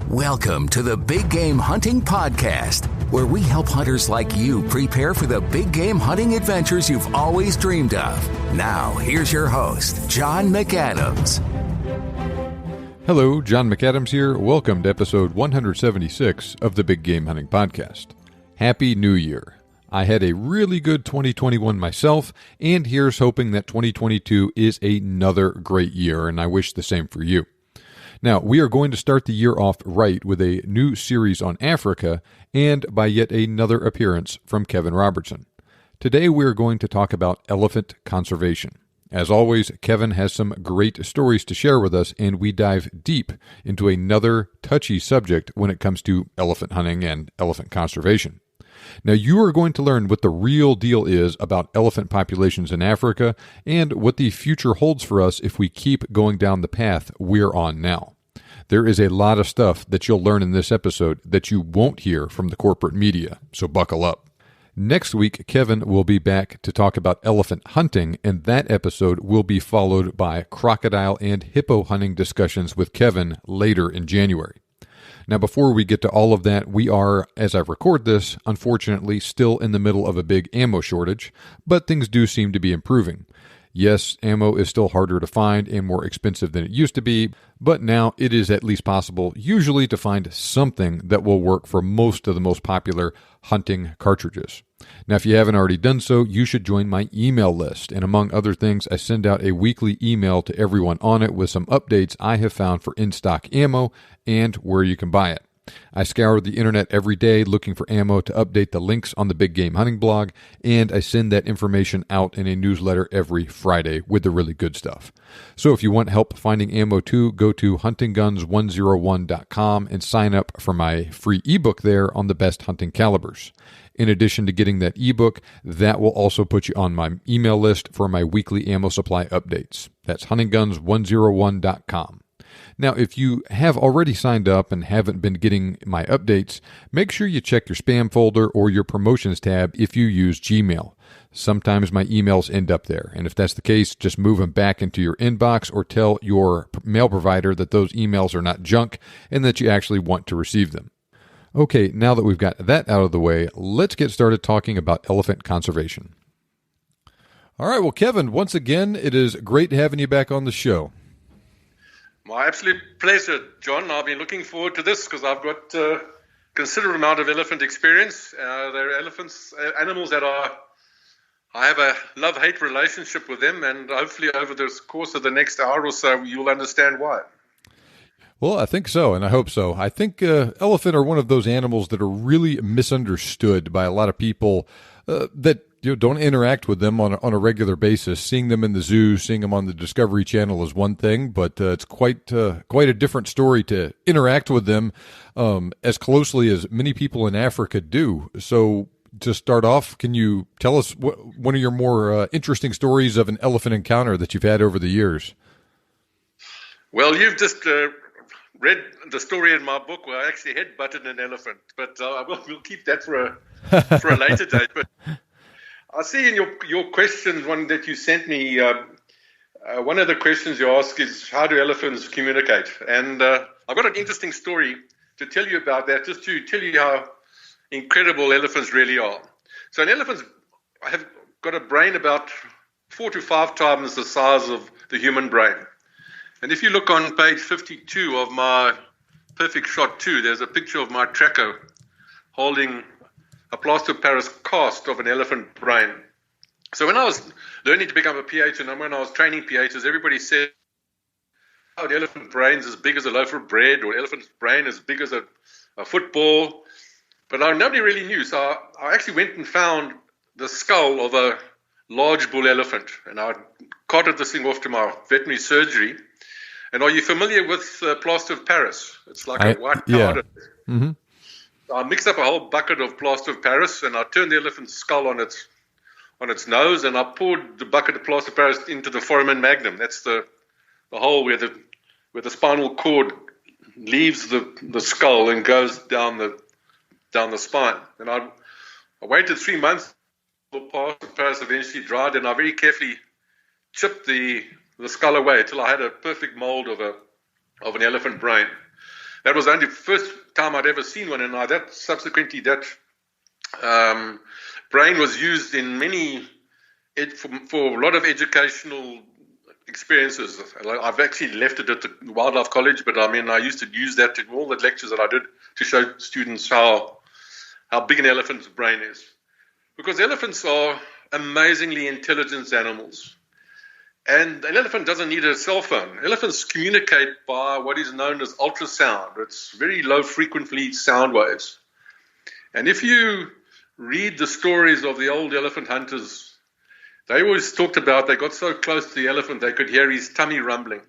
Welcome to the Big Game Hunting Podcast, where we help hunters like you prepare for the big game hunting adventures you've always dreamed of. Now, here's your host, John McAdams. Hello, John McAdams here. Welcome to episode 176 of the Big Game Hunting Podcast. Happy New Year. I had a really good 2021 myself, and here's hoping that 2022 is another great year, and I wish the same for you. Now, we are going to start the year off right with a new series on Africa and by yet another appearance from Kevin Robertson. Today, we are going to talk about elephant conservation. As always, Kevin has some great stories to share with us, and we dive deep into another touchy subject when it comes to elephant hunting and elephant conservation. Now, you are going to learn what the real deal is about elephant populations in Africa and what the future holds for us if we keep going down the path we're on now. There is a lot of stuff that you'll learn in this episode that you won't hear from the corporate media, so buckle up. Next week, Kevin will be back to talk about elephant hunting, and that episode will be followed by crocodile and hippo hunting discussions with Kevin later in January. Now, before we get to all of that, we are, as I record this, unfortunately still in the middle of a big ammo shortage, but things do seem to be improving. Yes, ammo is still harder to find and more expensive than it used to be, but now it is at least possible usually to find something that will work for most of the most popular hunting cartridges. Now, if you haven't already done so, you should join my email list. And among other things, I send out a weekly email to everyone on it with some updates I have found for in-stock ammo and where you can buy it. I scour the internet every day looking for ammo to update the links on the Big Game Hunting blog, and I send that information out in a newsletter every Friday with the really good stuff. So if you want help finding ammo too, go to huntingguns101.com and sign up for my free ebook there on the best hunting calibers. In addition to getting that ebook, that will also put you on my email list for my weekly ammo supply updates. That's huntingguns101.com. Now, if you have already signed up and haven't been getting my updates, make sure you check your spam folder or your promotions tab if you use Gmail. Sometimes my emails end up there, and if that's the case, just move them back into your inbox or tell your mail provider that those emails are not junk and that you actually want to receive them. Okay, now that we've got that out of the way, let's get started talking about elephant conservation. All right, well, Kevin, once again, it is great having you back on the show. My absolute pleasure, John. I've been looking forward to this because I've got a considerable amount of elephant experience. They're animals that I have a love-hate relationship with them, and hopefully over the course of the next hour or so, you'll understand why. Well, I think so, and I hope so. I think elephant are one of those animals that are really misunderstood by a lot of people that don't interact with them on a regular basis. Seeing them in the zoo, seeing them on the Discovery Channel is one thing, but it's quite a different story to interact with them as closely as many people in Africa do. So to start off, can you tell us one of your more interesting stories of an elephant encounter that you've had over the years? Well, you've just read the story in my book where I actually headbutted an elephant, but we'll keep that for a later date. But I see in your question, one that you sent me, one of the questions you ask is, how do elephants communicate? And I've got an interesting story to tell you about that, just to tell you how incredible elephants really are. So an elephant have got a brain about 4 to 5 times the size of the human brain. And if you look on page 52 of my Perfect Shot 2, there's a picture of my tracker holding a plaster of Paris cast of an elephant brain. So when I was learning to become a PH and when I was training PHs, everybody said, oh, the elephant brain's as big as a loaf of bread, or the elephant's brain as big as a football. But nobody really knew. So I actually went and found the skull of a large bull elephant, and I carted this thing off to my veterinary surgery. And are you familiar with plaster of Paris? It's like a white powder. Yeah. Mm-hmm. I mixed up a whole bucket of plaster of Paris, and I turned the elephant's skull on its nose, and I poured the bucket of plaster of Paris into the foramen magnum. That's the hole where the spinal cord leaves the skull and goes down the spine. And I waited 3 months for plaster of Paris eventually dried, and I very carefully chipped the skull away until I had a perfect mold of an elephant brain. that was only the first time I'd ever seen one, and that brain was used in for a lot of educational experiences. I've actually left it at the Wildlife College, but I used to use that in all the lectures that I did to show students how big an elephant's brain is. Because elephants are amazingly intelligent animals. And an elephant doesn't need a cell phone. Elephants communicate by what is known as ultrasound. It's very low frequency sound waves. And if you read the stories of the old elephant hunters, they always talked about they got so close to the elephant they could hear his tummy rumbling.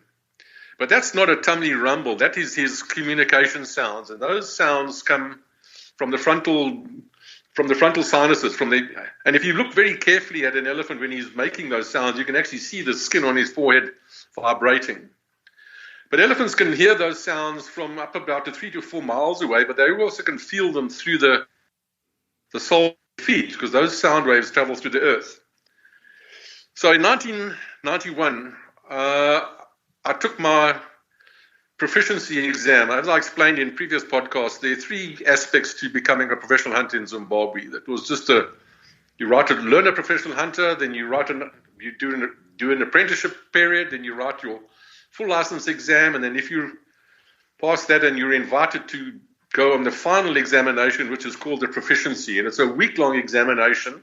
But that's not a tummy rumble. That is his communication sounds. And those sounds come from the frontal sinuses. And if you look very carefully at an elephant when he's making those sounds, you can actually see the skin on his forehead vibrating. But elephants can hear those sounds from up about 3 to 4 miles away, but they also can feel them through the sole of their feet, because those sound waves travel through the earth. So in 1991, I took my proficiency exam. As I explained in previous podcasts, there are 3 aspects to becoming a professional hunter in Zimbabwe. That was just you learn a professional hunter, then you do an apprenticeship period, then you write your full license exam, and then if you pass that, and you're invited to go on the final examination, which is called the proficiency, and it's a week-long examination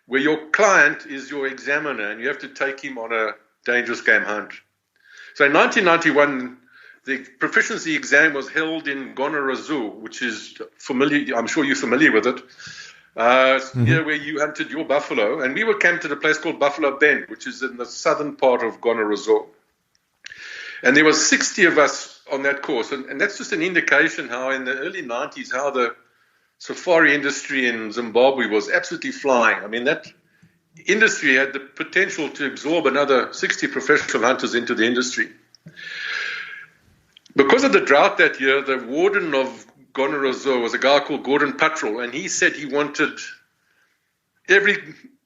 where your client is your examiner, and you have to take him on a dangerous game hunt. So in 1991, the proficiency exam was held in Gonorazoo, which is familiar. I'm sure you're familiar with it. Near where you hunted your buffalo. And we were camped at a place called Buffalo Bend, which is in the southern part of Gonorazoo. And there were 60 of us on that course. And that's just an indication how in the early 90s, how the safari industry in Zimbabwe was absolutely flying. I mean, that industry had the potential to absorb another 60 professional hunters into the industry. Because of the drought that year, the warden of Gonorazoo was a guy called Gordon Puttrell, and he said he wanted every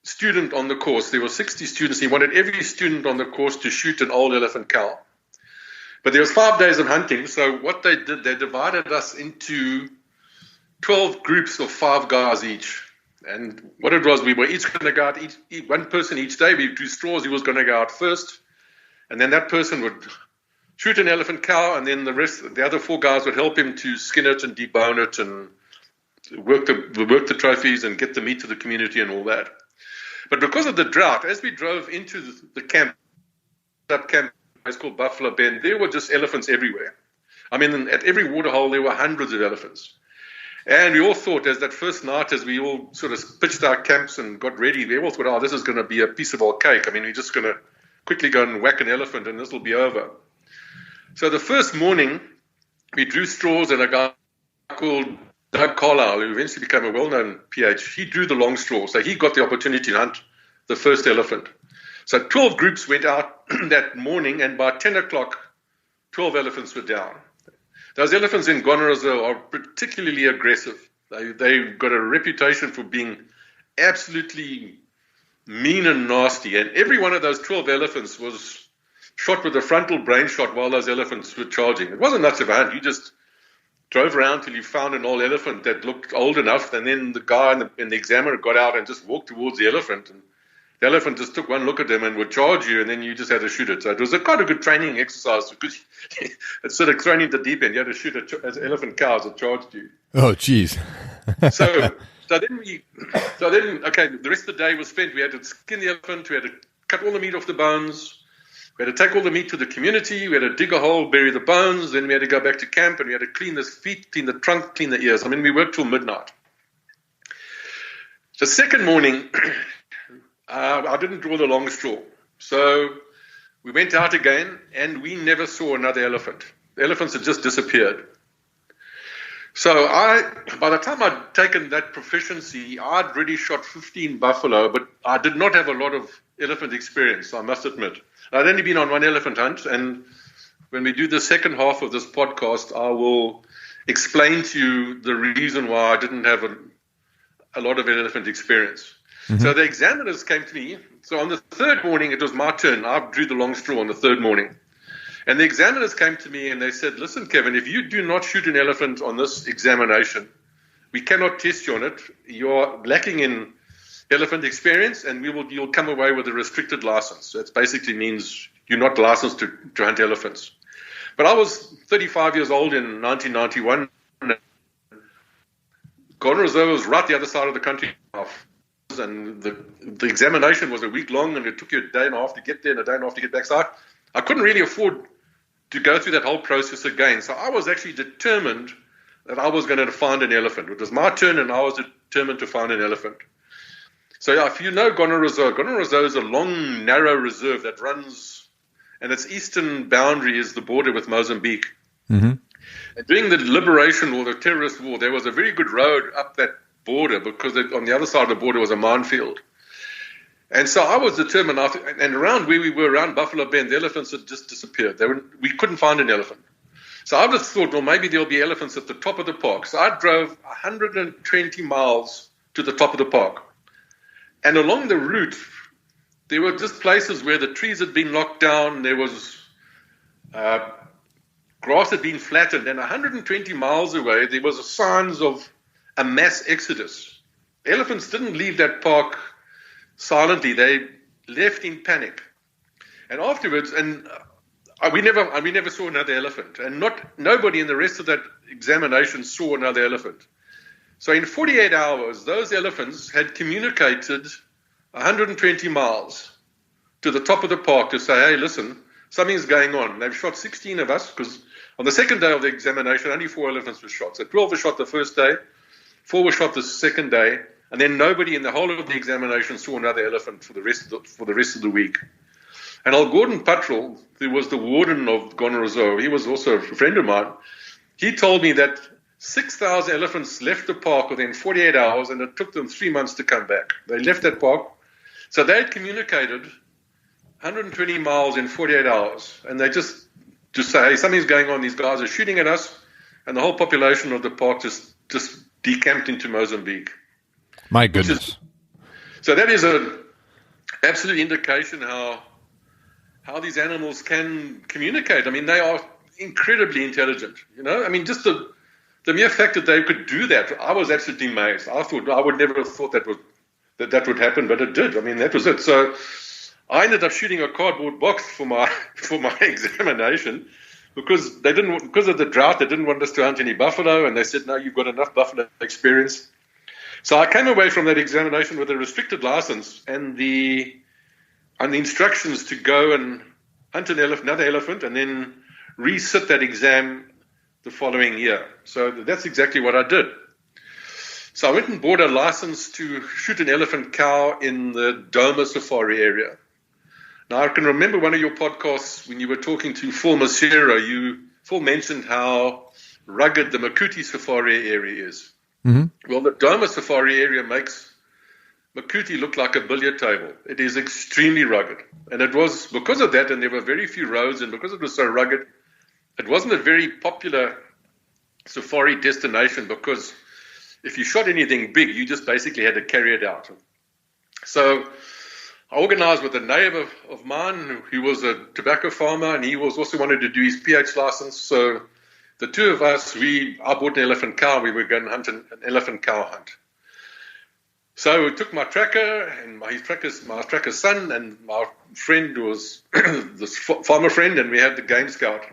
student on the course, there were 60 students, he wanted every student on the course to shoot an old elephant cow. But there was 5 days of hunting, so what they did, they divided us into 12 groups of 5 guys each. And what it was, we were each going to go out, one person each day. We drew straws, he was going to go out first. And then that person would shoot an elephant cow, and then the other 4 guys would help him to skin it and debone it and work the trophies and get the meat to the community and all that. But because of the drought, as we drove into the camp, it's called Buffalo Bend, there were just elephants everywhere. I mean, at every waterhole, there were hundreds of elephants. And we all thought, as that first night, as we all sort of pitched our camps and got ready, we all thought, this is going to be a piece of our cake. I mean, we're just going to quickly go and whack an elephant and this will be over. So the first morning, we drew straws, and a guy called Doug Carlisle, who eventually became a well-known PH, he drew the long straw. So he got the opportunity to hunt the first elephant. So 12 groups went out that morning, and by 10 o'clock, 12 elephants were down. Those elephants in Gonorazoo are particularly aggressive. They've got a reputation for being absolutely mean and nasty. And every one of those 12 elephants was shot with a frontal brain shot while those elephants were charging. It wasn't much of a hunt. You just drove around till you found an old elephant that looked old enough, and then the guy and the examiner got out and just walked towards the elephant. And the elephant just took one look at them and would charge you, and then you just had to shoot it. So it was quite a good training exercise, because it's sort of thrown into the deep end. You had to shoot an elephant cow as it charged you. Oh, geez. So then, the rest of the day was spent. We had to skin the elephant. We had to cut all the meat off the bones. We had to take all the meat to the community. We had to dig a hole, bury the bones. Then we had to go back to camp, and we had to clean the feet, clean the trunk, clean the ears. I mean, we worked till midnight. The second morning, I didn't draw the long straw. So we went out again, and we never saw another elephant. The elephants had just disappeared. So by the time I'd taken that proficiency, I'd already shot 15 buffalo, but I did not have a lot of elephant experience, I must admit. I'd only been on one elephant hunt, and when we do the second half of this podcast, I will explain to you the reason why I didn't have a lot of elephant experience. Mm-hmm. So the examiners came to me. So on the third morning, it was my turn. I drew the long straw on the third morning. And the examiners came to me and they said, listen, Kevin, if you do not shoot an elephant on this examination, we cannot test you on it. You're lacking in elephant experience, and you'll come away with a restricted license. So it basically means you're not licensed to hunt elephants. But I was 35 years old in 1991. Ghana Reserve was right the other side of the country. And the examination was a week long, and it took you a day and a half to get there and a day and a half to get back. So I couldn't really afford to go through that whole process again. So I was actually determined that I was going to find an elephant. It was my turn, and I was determined to find an elephant. So if you know Ghana Reserve is a long, narrow reserve that runs, and its eastern boundary is the border with Mozambique. Mm-hmm. And during the liberation war, the terrorist war, there was a very good road up that border because on the other side of the border was a minefield. And so I was determined, and around where we were, around Buffalo Bend, the elephants had just disappeared. We couldn't find an elephant. So I just thought, well, maybe there'll be elephants at the top of the park. So I drove 120 miles to the top of the park. And along the route, there were just places where the trees had been knocked down. There was grass had been flattened. And 120 miles away, there was signs of a mass exodus. Elephants didn't leave that park silently. They left in panic. And afterwards, we never saw another elephant. And nobody in the rest of that examination saw another elephant. So in 48 hours, those elephants had communicated 120 miles to the top of the park to say, hey, listen, something's going on. They've shot 16 of us because on the second day of the examination, only 4 elephants were shot. So 12 were shot the first day, 4 were shot the second day, and then nobody in the whole of the examination saw another elephant for the rest of the week. And Al Gordon Puttrell, who was the warden of Ghana Reserve, he was also a friend of mine, he told me that 6,000 elephants left the park within 48 hours, and it took them 3 months to come back. They left that park. So they had communicated 120 miles in 48 hours, and they just say, hey, something's going on, these guys are shooting at us, and the whole population of the park just decamped into Mozambique. My goodness. So that is an absolute indication how these animals can communicate. I mean, they are incredibly intelligent, you know. I mean, just the mere fact that they could do that, I was absolutely amazed. I thought I would never have thought that would happen, but it did. I mean, that was it. So I ended up shooting a cardboard box for my examination because of the drought. They didn't want us to hunt any buffalo, and they said, no, you've got enough buffalo experience. So I came away from that examination with a restricted license and the instructions to go and hunt another elephant, and then resit that exam the following year. So that's exactly what I did. So I went and bought a license to shoot an elephant cow in the Doma Safari area. Now, I can remember one of your podcasts when you were talking to Phil Macero, Phil mentioned how rugged the Makuti Safari area is. Mm-hmm. Well, the Doma Safari area makes Makuti looked like a billiard table. It is extremely rugged. And it was because of that, and there were very few roads, and because it was so rugged, it wasn't a very popular safari destination because if you shot anything big, you just basically had to carry it out. So I organized with a neighbor of mine who was a tobacco farmer, and he was also wanted to do his PH license. So the two of us, I bought an elephant cow. We were going to hunt an elephant cow hunt. So we took my tracker and my tracker's son and my friend was this farmer friend, and we had the game scout.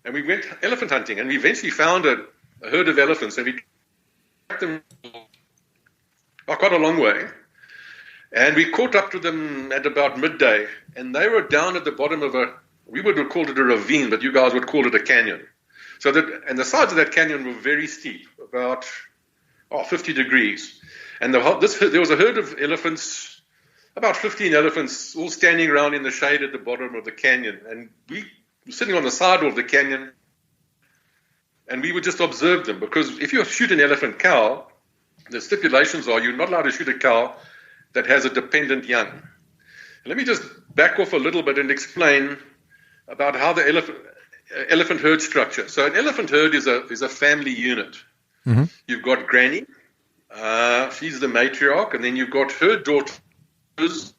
And we went elephant hunting, and we eventually found a herd of elephants, and we tracked them quite a long way. And we caught up to them at about midday, and they were down at the bottom of we would have called it a ravine, but you guys would call it a canyon. And the sides of that canyon were very steep, about 50 degrees. And there was a herd of elephants, about 15 elephants, all standing around in the shade at the bottom of the canyon. And we were sitting on the side of the canyon, and we would just observe them. Because if you shoot an elephant cow, the stipulations are you're not allowed to shoot a cow that has a dependent young. And let me just back off a little bit and explain about how the elephant herd structure. So an elephant herd is a family unit. Mm-hmm. You've got Granny, she's the matriarch, and then you've got her daughters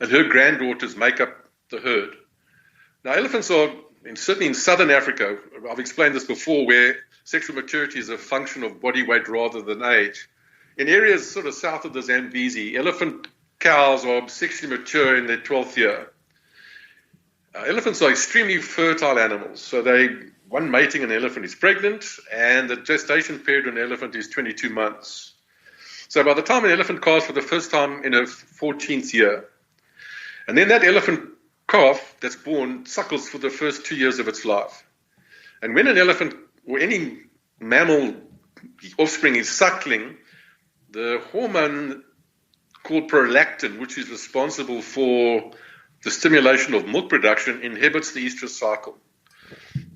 and her granddaughters make up the herd. Now, elephants are, certainly in southern Africa, I've explained this before, where sexual maturity is a function of body weight rather than age. In areas sort of south of the Zambezi, elephant cows are sexually mature in their 12th year. Elephants are extremely fertile animals. So one mating an elephant is pregnant, and the gestation period in an elephant is 22 months. So by the time an elephant calves for the first time in her 14th year, and then that elephant calf that's born suckles for the first 2 years of its life. And when an elephant or any mammal offspring is suckling, the hormone called prolactin, which is responsible for the stimulation of milk production, inhibits the estrous cycle.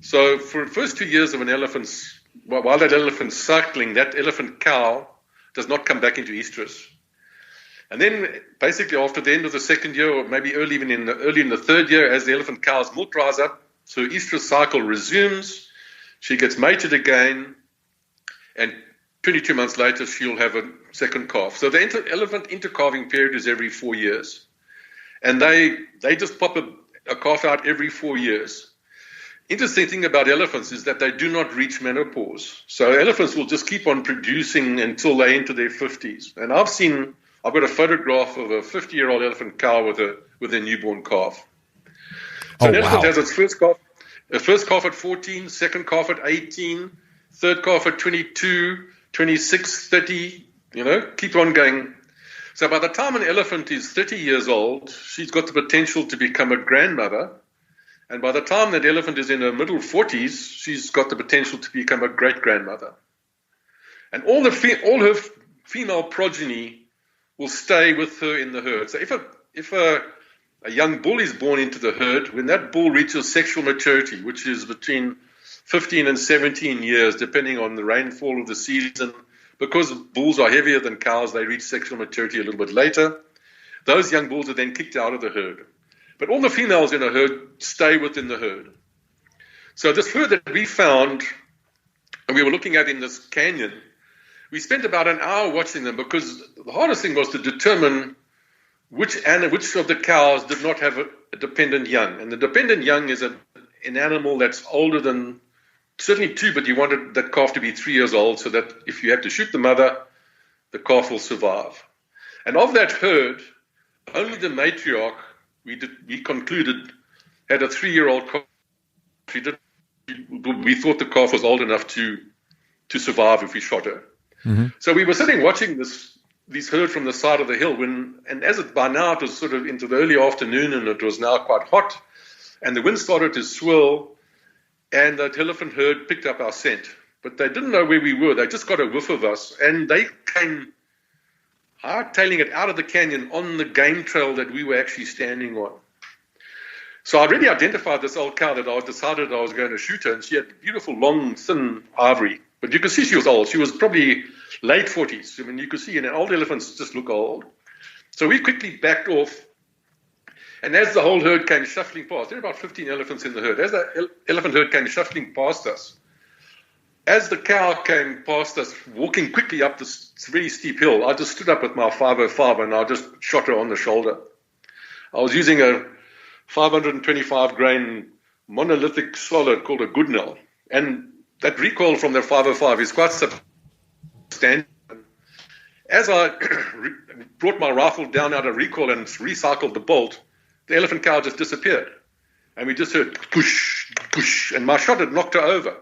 So for the first 2 years of an elephant's, while that elephant's suckling, that elephant cow does not come back into estrus. And then basically after the end of the second year, or maybe early in the third year, as the elephant cow's milk dries up, so estrus cycle resumes, she gets mated again, and 22 months later she'll have a second calf. So the elephant intercalving period is every 4 years. And they just pop a calf out every 4 years. Interesting thing about elephants is that they do not reach menopause. So elephants will just keep on producing until they enter their 50s. And I've got a photograph of a 50-year-old elephant cow with a newborn calf. So an elephant has its first calf at 14, second calf at 18, third calf at 22, 26, 30, keep on going. So by the time an elephant is 30 years old, she's got the potential to become a grandmother. And by the time that elephant is in her middle 40s, she's got the potential to become a great-grandmother. And all her female progeny will stay with her in the herd. So if a young bull is born into the herd, when that bull reaches sexual maturity, which is between 15 and 17 years, depending on the rainfall of the season, because bulls are heavier than cows, they reach sexual maturity a little bit later. Those young bulls are then kicked out of the herd. But all the females in a herd stay within the herd. So this herd that we found, and we were looking at in this canyon, we spent about an hour watching them because the hardest thing was to determine which of the cows did not have a dependent young. And the dependent young is an animal that's older than, certainly 2, but you wanted that calf to be 3 years old so that if you have to shoot the mother, the calf will survive. And of that herd, only the matriarch, we concluded, had a 3-year-old calf. We thought the calf was old enough to survive if we shot her. Mm-hmm. So we were sitting watching these herd from the side of the hill by now it was sort of into the early afternoon and it was now quite hot and the wind started to swirl and that elephant herd picked up our scent. But they didn't know where we were. They just got a whiff of us and they came hardtailing it out of the canyon on the game trail that we were actually standing on. So I'd already identified this old cow that I decided I was going to shoot her, and she had beautiful, long, thin ivory. But you could see she was old. She was probably late 40s. I mean, you could see, old elephants just look old. So we quickly backed off, and as the whole herd came shuffling past, there were about 15 elephants in the herd. As the elephant herd came shuffling past us, as the cow came past us, walking quickly up this very steep hill, I just stood up with my 505 and I just shot her on the shoulder. I was using a 525 grain monolithic solid called a Goodnell. And that recoil from the 505 is quite substantial. As I brought my rifle down out of recoil and recycled the bolt, the elephant cow just disappeared. And we just heard push, push, and my shot had knocked her over.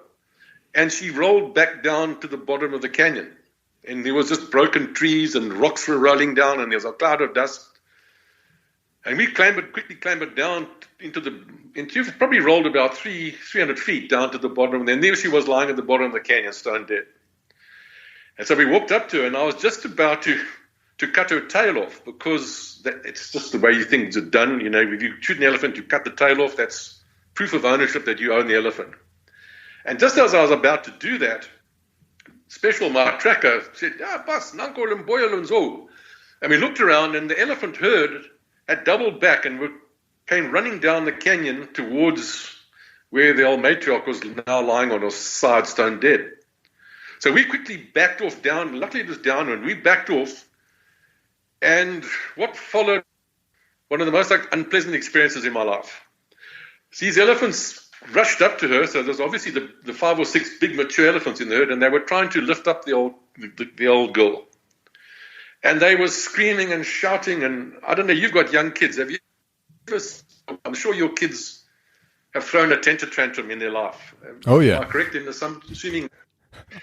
And she rolled back down to the bottom of the canyon. And there was just broken trees and rocks were rolling down and there was a cloud of dust. And we quickly clambered down she probably rolled about 300 feet down to the bottom. And there she was lying at the bottom of the canyon, stone dead. And so we walked up to her and I was just about to cut her tail off because it's just the way things are done. If you shoot an elephant, you cut the tail off. That's proof of ownership that you own the elephant. And just as I was about to do that, Special, my tracker, said, "Boss, Nanko Limboya Lunzo." And we looked around and the elephant herd had doubled back and came running down the canyon towards where the old matriarch was now lying on a side stone dead. So we quickly backed off down. Luckily it was downwind. We backed off. And what followed, one of the most unpleasant experiences in my life. these elephants rushed up to her. So there's obviously the 5 or 6 big mature elephants in the herd, and they were trying to lift up the old girl. And they were screaming and shouting. And I don't know, you've got young kids. Have you ever, I'm sure your kids have thrown a temper tantrum in their life. Oh, yeah. Am I correct in this? I'm assuming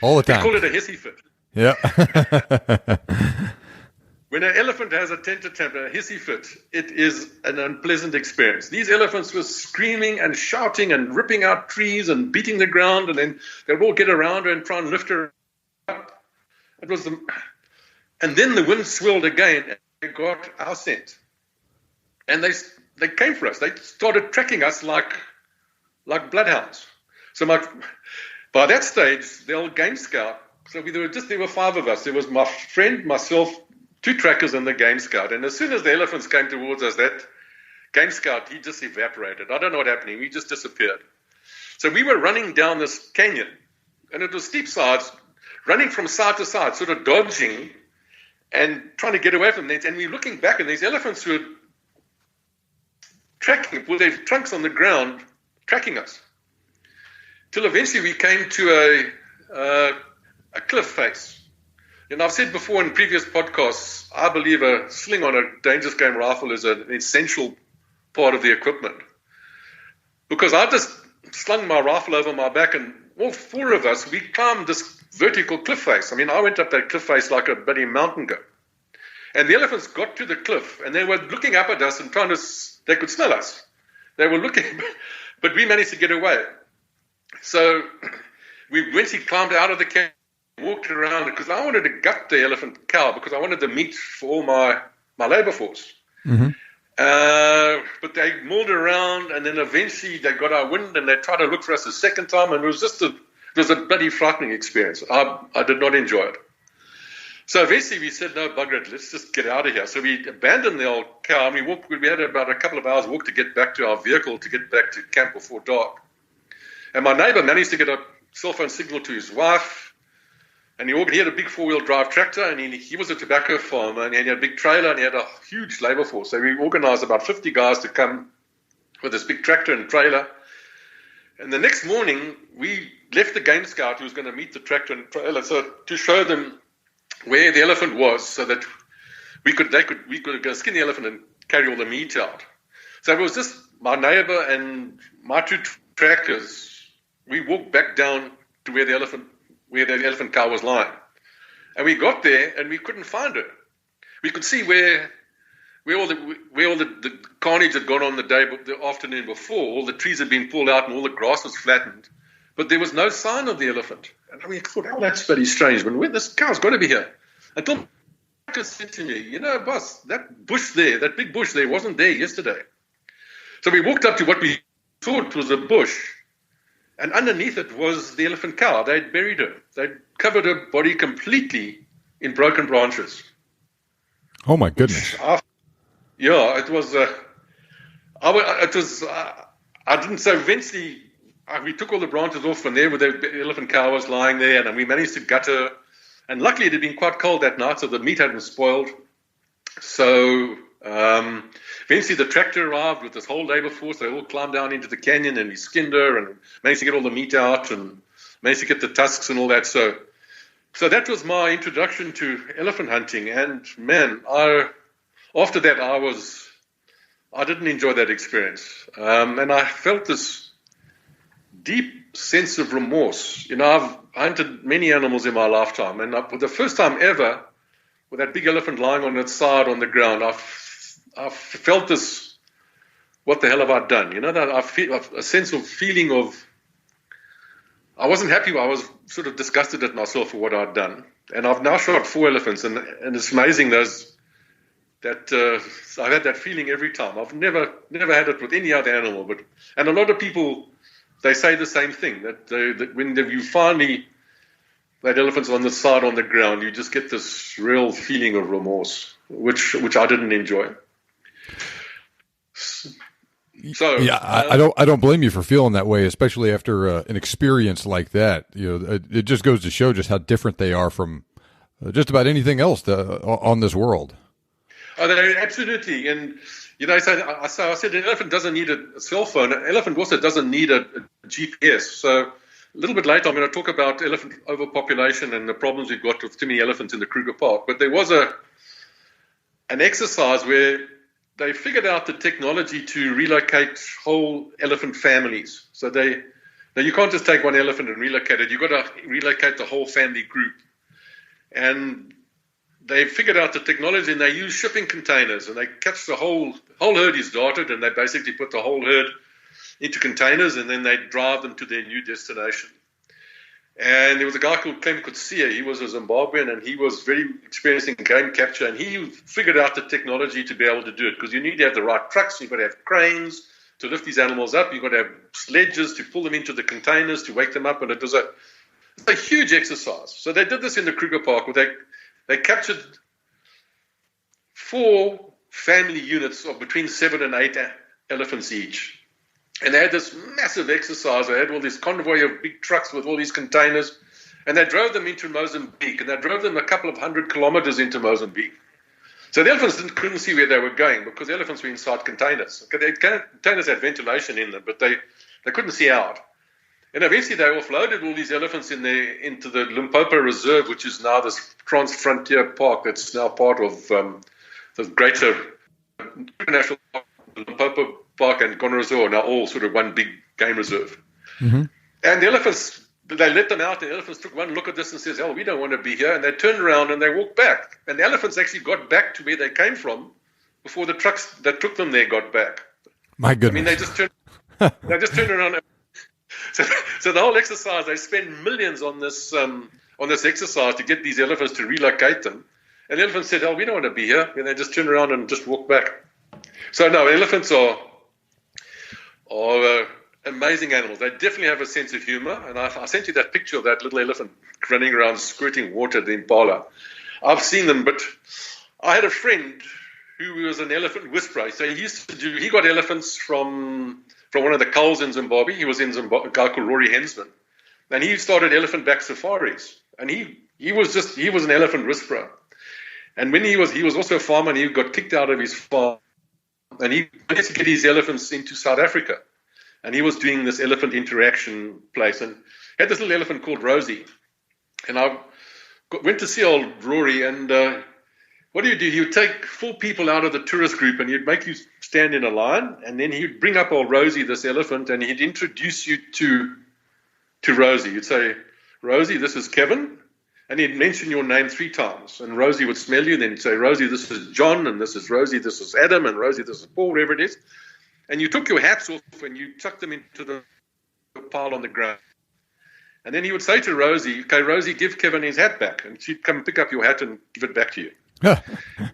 all the time. We call it a hissy fit. Yeah. When an elephant has a temper tantrum, a hissy fit, it is an unpleasant experience. These elephants were screaming and shouting and ripping out trees and beating the ground, and then they'd all get around her and try and lift her up. And then the wind swirled again, and they got our scent. And they came for us. They started tracking us like bloodhounds. So by that stage, the old game scout, so there were 5 of us. There was my friend, myself, 2 trackers, and the game scout. And as soon as the elephants came towards us, that game scout, he just evaporated. I don't know what happened. He just disappeared. So we were running down this canyon, and it was steep sides, running from side to side, sort of dodging and trying to get away from them. And we were looking back, and these elephants were tracking with their trunks on the ground, tracking us. Till eventually we came to a cliff face. And I've said before in previous podcasts, I believe a sling on a dangerous game rifle is an essential part of the equipment. Because I just slung my rifle over my back, and all 4 of us, we climbed this vertical cliff face. I mean, I went up that cliff face like a bloody mountain goat. And the elephants got to the cliff, and they were looking up at us and they could smell us. They were looking, but we managed to get away. So we eventually climbed out of the canyon, walked around, because I wanted to gut the elephant cow, because I wanted the meat for all my labor force. Mm-hmm. But they mauled around, and then eventually they got our wind, and they tried to look for us a second time, and it was a bloody frightening experience. I did not enjoy it. So eventually we said, no, bugger it, let's just get out of here. So we abandoned the old cow, and we had about a couple of hours walk to get back to our vehicle, to get back to camp before dark. And my neighbor managed to get a cell phone signal to his wife, and he had a big 4-wheel drive tractor, and he was a tobacco farmer, and he had a big trailer, and he had a huge labor force. So we organized about 50 guys to come with this big tractor and trailer. And the next morning, we left the game scout who was going to meet the tractor and trailer, so to show them where the elephant was, so that we could go skin the elephant and carry all the meat out. So it was just my neighbor and my 2 trackers. We walked back down to where the elephant cow was lying, and we got there and we couldn't find her. We could see where all the carnage had gone on the afternoon before. All the trees had been pulled out and all the grass was flattened, but there was no sign of the elephant. And I thought, oh, that's very strange. But this cow's got to be here. Until the doctor said to me, boss, that bush there, that big bush there, wasn't there yesterday. So we walked up to what we thought was a bush, and underneath it was the elephant cow. They'd buried her. They'd covered her body completely in broken branches. Oh my goodness! It was. I didn't. So eventually, we took all the branches off from there where the elephant cow was lying there, and we managed to gut her. And luckily, it had been quite cold that night, so the meat hadn't spoiled. So eventually, the tractor arrived with this whole labor force. They all climbed down into the canyon, and we skinned her and managed to get all the meat out and managed to get the tusks and all that. So that was my introduction to elephant hunting. And man, after that, I didn't enjoy that experience, and I felt this deep sense of remorse. I've hunted many animals in my lifetime, and for the first time ever, with that big elephant lying on its side on the ground, I felt this, what the hell have I done? That I feel a sense of feeling of, I wasn't happy. I was sort of disgusted at myself for what I'd done. And I've now shot 4 elephants, and it's amazing that I've had that feeling every time. I've never had it with any other animal, and a lot of people, they say the same thing, that when you finally, that elephant's on the side on the ground, you just get this real feeling of remorse, which I didn't enjoy. So yeah, I don't blame you for feeling that way, especially after an experience like that. It just goes to show just how different they are from just about anything else on this world. Oh, absolutely. And So I said an elephant doesn't need a cell phone. An elephant also doesn't need a GPS. So a little bit later, I'm going to talk about elephant overpopulation and the problems we've got with too many elephants in the Kruger Park. But there was an exercise where they figured out the technology to relocate whole elephant families. So now you can't just take one elephant and relocate it. You've got to relocate the whole family group. And they figured out the technology, and they use shipping containers, and they catch the whole herd is darted, and they basically put the whole herd into containers, and then they drive them to their new destination. And there was a guy called Clem Kutsia. He was a Zimbabwean, and he was very experienced in game capture, and he figured out the technology to be able to do it, because you need to have the right trucks, you've got to have cranes to lift these animals up, you've got to have sledges to pull them into the containers to wake them up, and it was a huge exercise. So they did this in the Kruger Park, where they captured 4 family units of between 7 and 8 elephants each. And they had this massive exercise. They had all this convoy of big trucks with all these containers. And they drove them into Mozambique. And they drove them a couple of 100 kilometers into Mozambique. So the elephants couldn't see where they were going, because the elephants were inside containers. Containers had ventilation in them, but they couldn't see out. And eventually they offloaded all these elephants into the Limpopo Reserve, which is now this trans-frontier park that's now part of the greater National Park, Limpopo Park and Gonorrhoea are now all sort of one big game reserve. Mm-hmm. And the elephants, they let them out. The elephants took one look at this and says, "Oh, we don't want to be here." And they turned around and they walked back. And the elephants actually got back to where they came from before the trucks that took them there got back. My goodness. I mean, they just turned around. So the whole exercise, they spend millions on this exercise to get these elephants to relocate them. And the elephants said, "Oh, we don't want to be here." And they just turned around and just walked back. So no, elephants are amazing animals. They definitely have a sense of humor. And I sent you that picture of that little elephant running around squirting water at the Impala. I've seen them, but I had a friend who was an elephant whisperer. So he got elephants from one of the culls in Zimbabwe. He was in Zimbabwe, a guy called Rory Hensman. And he started elephant back safaris. And he was an elephant whisperer. And when he was also a farmer, and he got kicked out of his farm. And he wanted to get his elephants into South Africa. And he was doing this elephant interaction place. And he had this little elephant called Rosie. And I went to see old Rory. And what do? He would take 4 people out of the tourist group, and he'd make you stand in a line. And then he'd bring up old Rosie, this elephant, and he'd introduce you to Rosie. You'd say, "Rosie, this is Kevin." And he'd mention your name 3 times. And Rosie would smell you. Then he'd say, "Rosie, this is John. And this is Rosie, this is Adam. And Rosie, this is Paul," whatever it is. And you took your hats off and you tucked them into the pile on the ground. And then he would say to Rosie, "Okay, Rosie, give Kevin his hat back." And she'd come pick up your hat and give it back to you.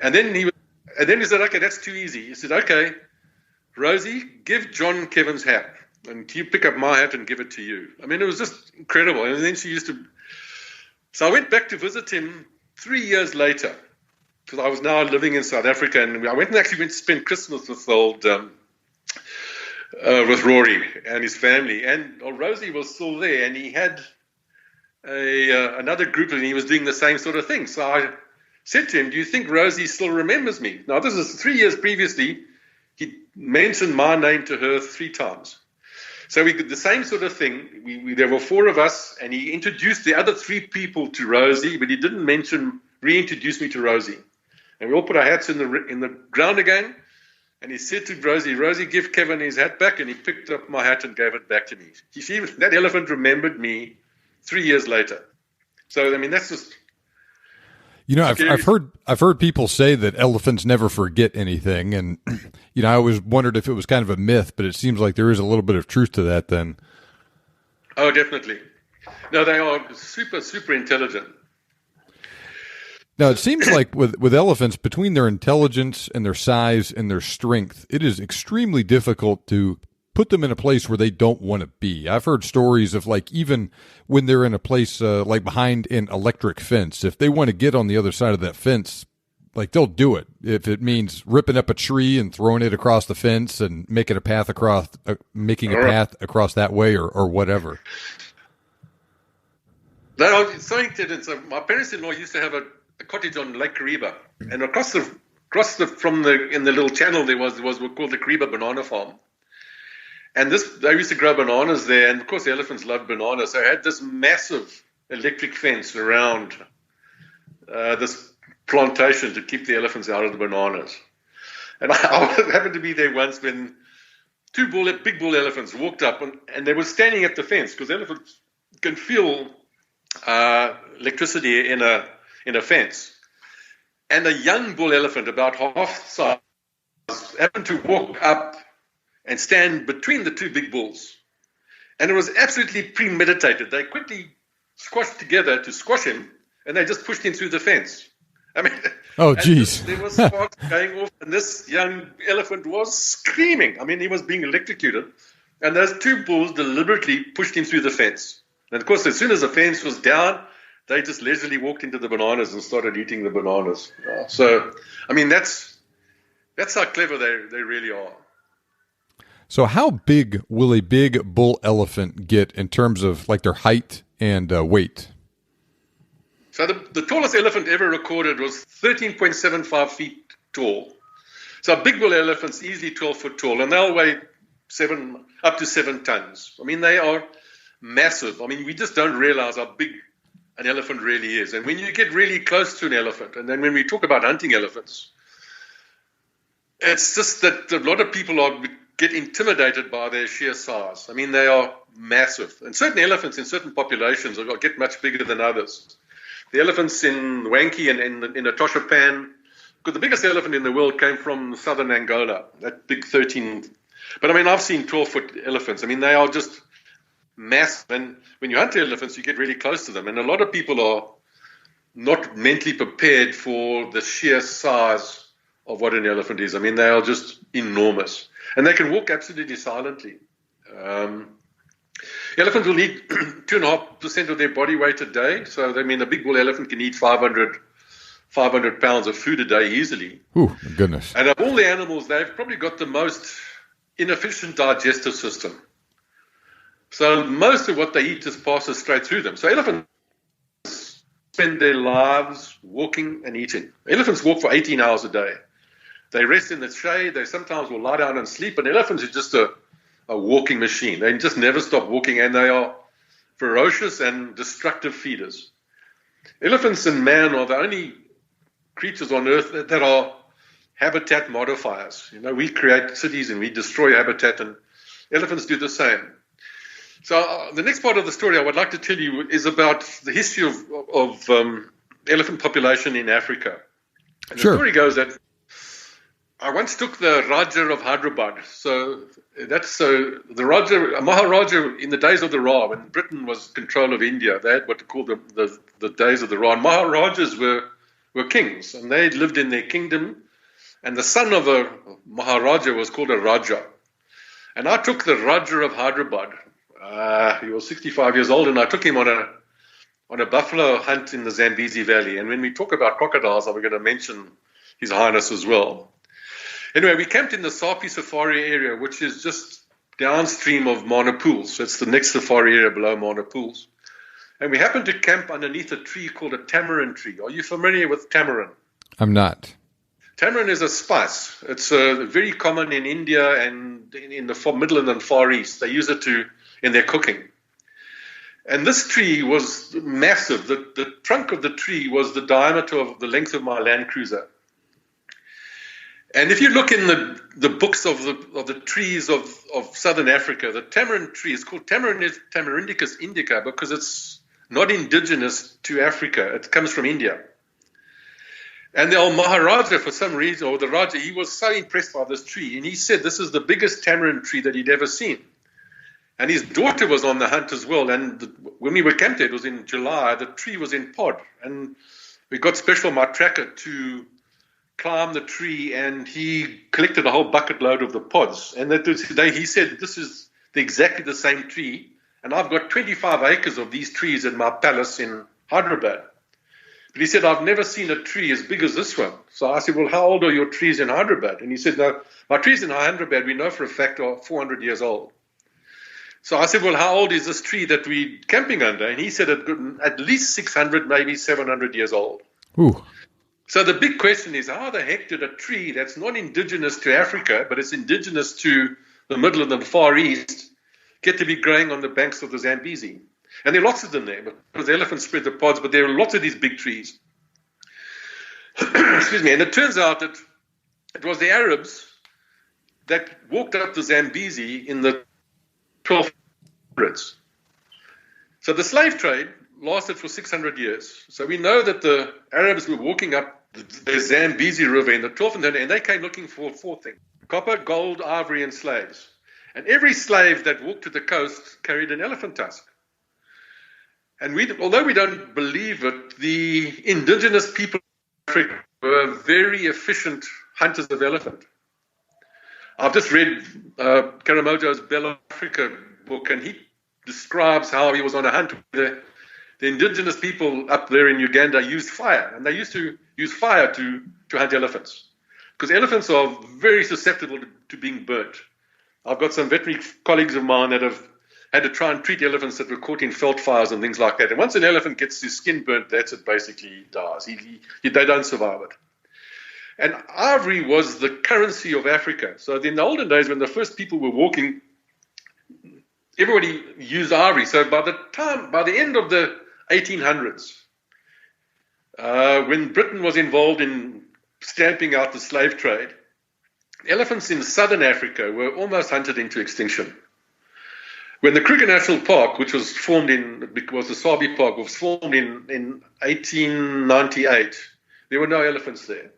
And then he said, "Okay, that's too easy." He said, "Okay, Rosie, give John Kevin's hat. And you pick up my hat and give it to you." I mean, it was just incredible. And then she used to... So I went back to visit him 3 years later, because I was now living in South Africa, and I went to spend Christmas with with Rory and his family, and Rosie was still there, and he had another group, and he was doing the same sort of thing. So I said to him, "Do you think Rosie still remembers me?" Now, this is 3 years previously. He mentioned my name to her 3 times. So we did the same sort of thing. There were 4 of us, and he introduced the other 3 people to Rosie, but he didn't reintroduce me to Rosie. And we all put our hats in the ground again, and he said to Rosie, "Rosie, give Kevin his hat back," and he picked up my hat and gave it back to me. That elephant remembered me 3 years later. So, I mean, that's just... You know, I've heard people say that elephants never forget anything, and you know, I always wondered if it was kind of a myth, but it seems like there is a little bit of truth to that. Then, oh, definitely. No, they are super, super intelligent. Now, it seems like with elephants, between their intelligence and their size and their strength, it is extremely difficult to put them in a place where they don't want to be. I've heard stories of, like, even when they're in a place like behind an electric fence, if they want to get on the other side of that fence, like, they'll do it. If it means ripping up a tree and throwing it across the fence and making a path across that way or whatever. No, so my parents-in-law used to have a cottage on Lake Kariba, and across the in the little channel there was called the Kariba Banana Farm. And they used to grow bananas there, and of course the elephants loved bananas. So I had this massive electric fence around this plantation to keep the elephants out of the bananas. And I happened to be there once when two big bull elephants walked up, and they were standing at the fence because elephants can feel electricity in a fence. And a young bull elephant, about half size, happened to walk up and stand between the two big bulls. And it was absolutely premeditated. They quickly squashed together to squash him, and they just pushed him through the fence. I mean, oh, geez. There was sparks going off, and this young elephant was screaming. I mean, he was being electrocuted. And those two bulls deliberately pushed him through the fence. And, of course, as soon as the fence was down, they just leisurely walked into the bananas and started eating the bananas. So, I mean, that's how clever they really are. So how big will a big bull elephant get in terms of like their height and weight? So the tallest elephant ever recorded was 13.75 feet tall. So a big bull elephant's easily 12 foot tall, and they'll weigh up to 7 tons. I mean, they are massive. I mean, we just don't realize how big an elephant really is. And when you get really close to an elephant, and then when we talk about hunting elephants, it's just that a lot of people get intimidated by their sheer size. I mean, they are massive. And certain elephants in certain populations get much bigger than others. The elephants in Wanky and in Atoshapan, because the biggest elephant in the world came from southern Angola, that big 13. But I mean, I've seen 12-foot elephants. I mean, they are just massive. And when you hunt the elephants, you get really close to them. And a lot of people are not mentally prepared for the sheer size of what an elephant is. I mean, they are just enormous. And they can walk absolutely silently. Elephants will eat 2.5% of their body weight a day. So, I mean, a big bull elephant can eat 500 pounds of food a day easily. Ooh, my goodness. And of all the animals, they've probably got the most inefficient digestive system. So most of what they eat just passes straight through them. So elephants spend their lives walking and eating. Elephants walk for 18 hours a day. They rest in the shade. They sometimes will lie down and sleep. And elephants are just a walking machine. They just never stop walking, and they are ferocious and destructive feeders. Elephants and man are the only creatures on earth that are habitat modifiers. You know, we create cities and we destroy habitat, and elephants do the same. So the next part of the story I would like to tell you is about the history of elephant population in Africa. And Sure. The story goes that I once took the Raja of Hyderabad. So the Maharaja in the days of the Ra, when Britain was control of India, they had what they called the days of the Ra. And Maharajas were kings, and they lived in their kingdom. And the son of a Maharaja was called a Raja. And I took the Raja of Hyderabad. He was 65 years old, and I took him on a buffalo hunt in the Zambezi Valley. And when we talk about crocodiles, I'm going to mention His Highness as well. Anyway, we camped in the Sapi Safari area, which is just downstream of Mana Pools. So it's the next safari area below Mana Pools. And we happened to camp underneath a tree called a tamarind tree. Are you familiar with tamarind? I'm not. Tamarind is a spice. It's very common in India and in the Middle and Far East. They use it in their cooking. And this tree was massive. The trunk of the tree was the diameter of the length of my Land Cruiser. And if you look in the books of the trees of southern Africa, the tamarind tree is called Tamarindicus indica because it's not indigenous to Africa. It comes from India. And the old Maharaja, for some reason, or the Raja, he was so impressed by this tree. And he said this is the biggest tamarind tree that he'd ever seen. And his daughter was on the hunt as well. And when we were camped there, it was in July, the tree was in pod. And we got Special, my tracker, to climb the tree, and he collected a whole bucket load of the pods. And he said, this is exactly the same tree. And I've got 25 acres of these trees in my palace in Hyderabad. But he said, I've never seen a tree as big as this one. So I said, well, how old are your trees in Hyderabad? And he said, no, my trees in Hyderabad, we know for a fact, are 400 years old. So I said, well, how old is this tree that we're camping under? And he said, at least 600, maybe 700 years old. Ooh. So the big question is, how the heck did a tree that's not indigenous to Africa, but it's indigenous to the middle and the Far East, get to be growing on the banks of the Zambezi? And there are lots of them there, because the elephants spread the pods, but there are lots of these big trees. Excuse me. And it turns out that it was the Arabs that walked up the Zambezi in the 1200s. So the slave trade lasted for 600 years. So we know that the Arabs were walking up the Zambezi River in the 1200s, and they came looking for four things: copper, gold, ivory, and slaves. And every slave that walked to the coast carried an elephant tusk. And although we don't believe it, the indigenous people of Africa were very efficient hunters of elephant. I've just read Karamojo's Bell Africa book, and he describes how he was on a hunt. The indigenous people up there in Uganda used fire, and they used to use fire to hunt elephants, because elephants are very susceptible to being burnt. I've got some veterinary colleagues of mine that have had to try and treat elephants that were caught in felt fires and things like that. And once an elephant gets his skin burnt, that's it, basically he dies. They don't survive it. And ivory was the currency of Africa. So in the olden days, when the first people were walking, everybody used ivory. So by the end of the 1800s, when Britain was involved in stamping out the slave trade, elephants in southern Africa were almost hunted into extinction. When the Kruger National Park, which was formed the Sabi Park, was formed in 1898, there were no elephants there.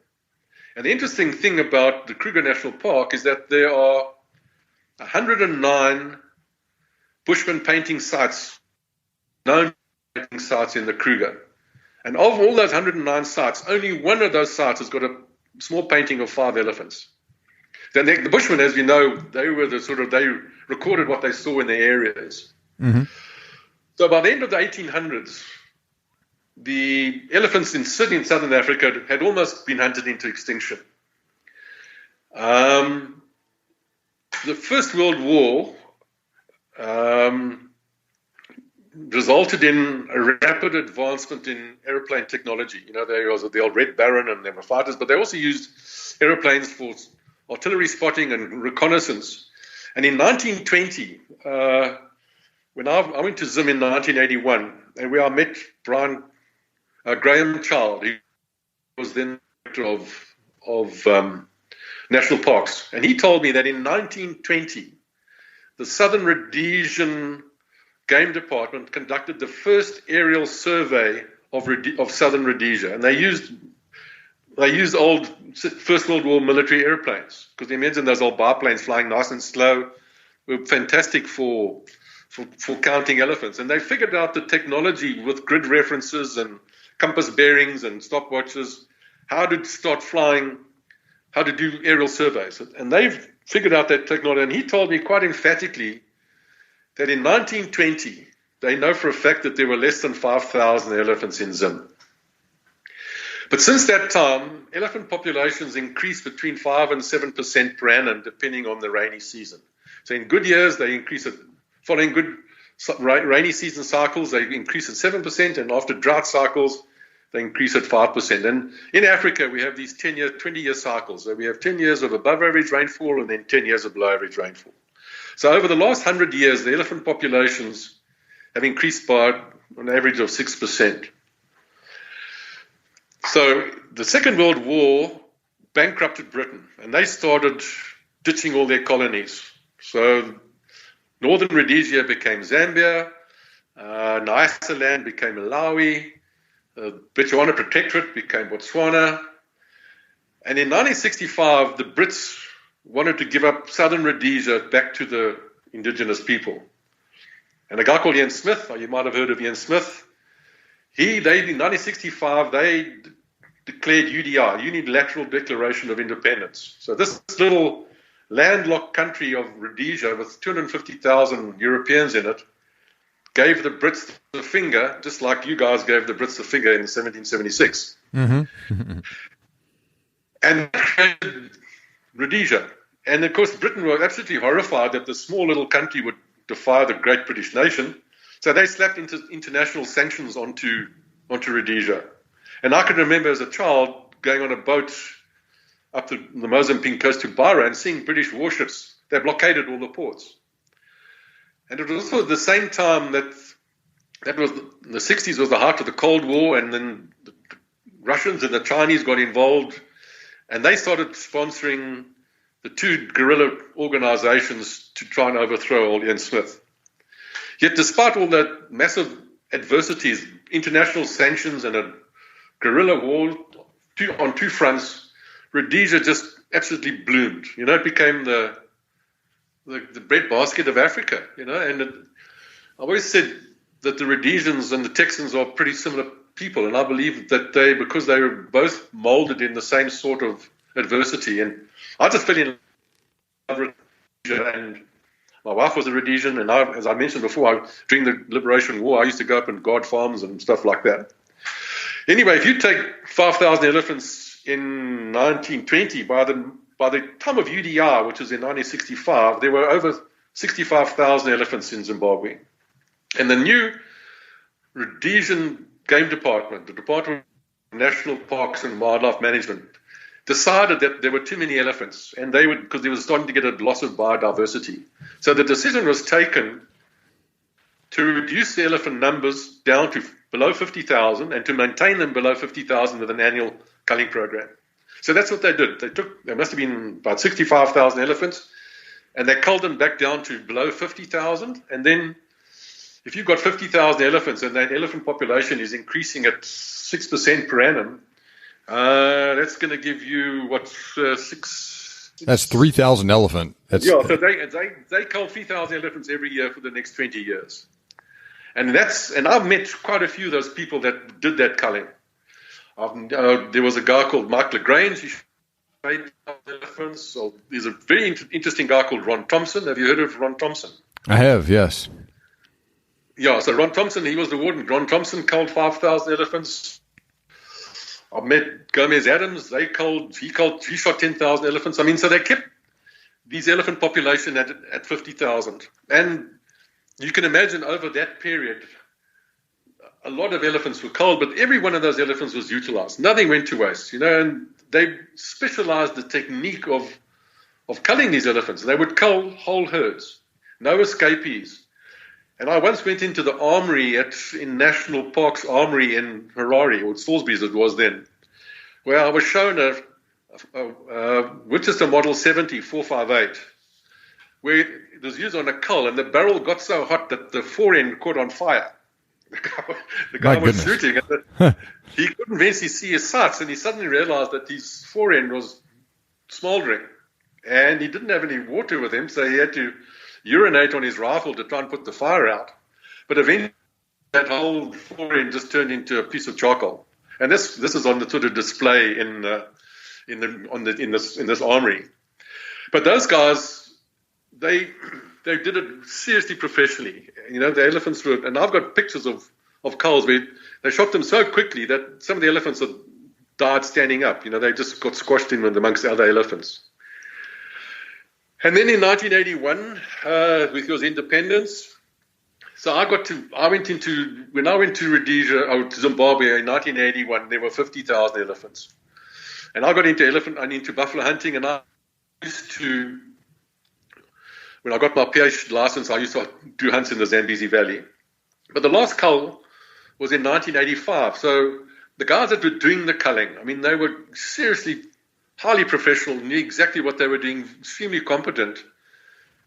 And the interesting thing about the Kruger National Park is that there are 109 Bushman painting sites, known painting sites in the Kruger. And of all those 109 sites, only one of those sites has got a small painting of 5 elephants. Then the Bushmen, as you know, they recorded what they saw in their areas. Mm-hmm. So by the end of the 1800s, the elephants in Sydney in southern Africa had almost been hunted into extinction. The First World War resulted in a rapid advancement in aeroplane technology. You know, there was the old Red Baron and there were fighters, but they also used aeroplanes for artillery spotting and reconnaissance. And in 1920, when I went to Zim in 1981, and where I met Graham Child, who was then director of national parks, and he told me that in 1920, the Southern Rhodesian Game Department conducted the first aerial survey of Southern Rhodesia, and they used old First World War military airplanes, because imagine those old biplanes flying nice and slow were fantastic for counting elephants. And they figured out the technology with grid references and compass bearings and stopwatches, how to start flying, how to do aerial surveys. And they've figured out that technology. And he told me quite emphatically that in 1920, they know for a fact that there were less than 5,000 elephants in Zim. But since that time, elephant populations increase between 5 and 7% per annum, depending on the rainy season. So in good years, they increase it. Following good rainy season cycles, they increase at 7%, and after drought cycles, they increase at 5%. And in Africa, we have these 20-year cycles. So we have 10 years of above average rainfall and then 10 years of below average rainfall. So over the last 100 years, the elephant populations have increased by an average of 6%. So the Second World War bankrupted Britain, and they started ditching all their colonies. So Northern Rhodesia became Zambia, Nyasaland became Malawi, Botswana Protectorate became Botswana. And in 1965, the Brits wanted to give up Southern Rhodesia back to the indigenous people. And a guy called Ian Smith, you might have heard of Ian Smith, in 1965, they declared UDI, Unilateral Declaration of Independence. So this little landlocked country of Rhodesia with 250,000 Europeans in it gave the Brits the finger, just like you guys gave the Brits the finger in 1776. Mm-hmm. And created Rhodesia. And of course, Britain were absolutely horrified that this small little country would defy the great British nation. So they slapped international sanctions onto Rhodesia. And I can remember as a child going on a boat up the Mozambique coast to Beira and seeing British warships. They blockaded all the ports. And it was also at the same time that was the 60s was the heart of the Cold War, and then the Russians and the Chinese got involved, and they started sponsoring the two guerrilla organizations to try and overthrow old Ian Smith. Yet despite all that massive adversities, international sanctions and a guerrilla war on two fronts, Rhodesia just absolutely bloomed. It became the breadbasket of Africa, and I always said that the Rhodesians and the Texans are pretty similar people, and I believe that because they were both molded in the same sort of adversity, and I just fell in love with Rhodesia, and my wife was a Rhodesian, and as I mentioned before, during the Liberation War, I used to go up and guard farms and stuff like that. Anyway, if you take 5,000 elephants in 1920, by the time of UDR, which was in 1965, there were over 65,000 elephants in Zimbabwe. And the new Rhodesian Game Department, the Department of National Parks and Wildlife Management, decided that there were too many elephants, and because they were starting to get a loss of biodiversity. So the decision was taken to reduce the elephant numbers down to below 50,000 and to maintain them below 50,000 with an annual culling program. So that's what they did. There must have been about 65,000 elephants, and they culled them back down to below 50,000. And then if you've got 50,000 elephants and that elephant population is increasing at 6% per annum, that's going to give you, six? That's 3,000 elephant. So they cull 3,000 elephants every year for the next 20 years. And I've met quite a few of those people that did that culling. There was a guy called Mike LaGrange. He made elephants. So there's a very interesting guy called Ron Thompson. Have you heard of Ron Thompson? I have, yes. Yeah, so Ron Thompson, he was the warden. Ron Thompson culled 5,000 elephants. I've met Gomez Adams. He shot 10,000 elephants. I mean, so they kept these elephant population at 50,000. And you can imagine over that period, a lot of elephants were culled, but every one of those elephants was utilized. Nothing went to waste, and they specialized the technique of culling these elephants. They would cull whole herds, no escapees. And I once went into the armory in National Park's armory in Harare, or Salisbury as it was then, where I was shown a Winchester Model 70 458, where it was used on a cull, and the barrel got so hot that the forend caught on fire. The guy was shooting, and he couldn't eventually see his sights, and he suddenly realized that his forend was smoldering, and he didn't have any water with him, so he had to urinate on his rifle to try and put the fire out. But eventually, that whole forend just turned into a piece of charcoal, and this is on the sort of display in this armory. But those guys, they did it seriously professionally. The elephants were, and I've got pictures of culls where they shot them so quickly that some of the elephants had died standing up. They just got squashed in amongst the other elephants. And then in 1981, with your independence, so when I went to Rhodesia, or to Zimbabwe in 1981, there were 50,000 elephants. And I got into buffalo hunting, and I used to, when I got my PhD license, I used to do hunts in the Zambezi Valley. But the last cull was in 1985. So the guys that were doing the culling, I mean, they were seriously highly professional, knew exactly what they were doing, extremely competent.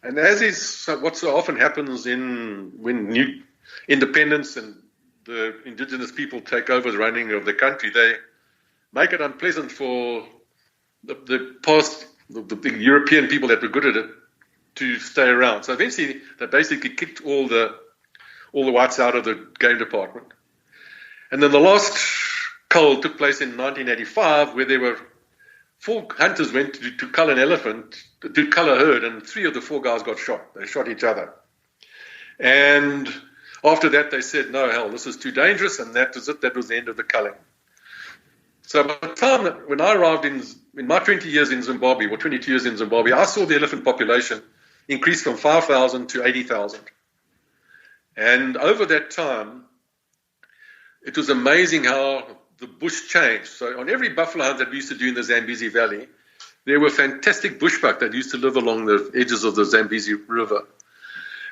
And as is what so often happens when new independence and the indigenous people take over the running of the country, they make it unpleasant for the European people that were good at it to stay around. So eventually they basically kicked all the whites out of the game department. And then the last cull took place in 1985, where there were 4 hunters went to cull an elephant, to cull a herd, and 3 of the 4 guys got shot. They shot each other. And after that, they said, no, hell, this is too dangerous, and that was it. That was the end of the culling. So by the time when I arrived in my 20 years in Zimbabwe, or 22 years in Zimbabwe, I saw the elephant population increase from 5,000 to 80,000. And over that time, it was amazing how the bush changed. So on every buffalo hunt that we used to do in the Zambezi Valley, there were fantastic bushbuck that used to live along the edges of the Zambezi River.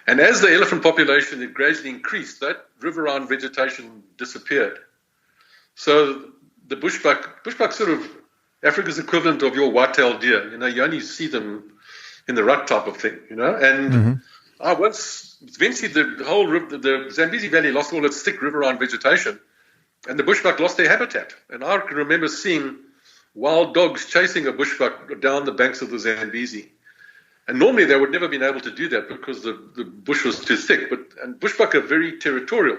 And as the elephant population had gradually increased, that riverine vegetation disappeared. So the bushbuck sort of Africa's equivalent of your white-tailed deer. You only see them in the rut type of thing, And eventually the Zambezi Valley lost all its thick riverine vegetation, and the bushbuck lost their habitat. And I can remember seeing wild dogs chasing a bushbuck down the banks of the Zambezi. And normally they would never have been able to do that because the bush was too thick. And bushbuck are very territorial.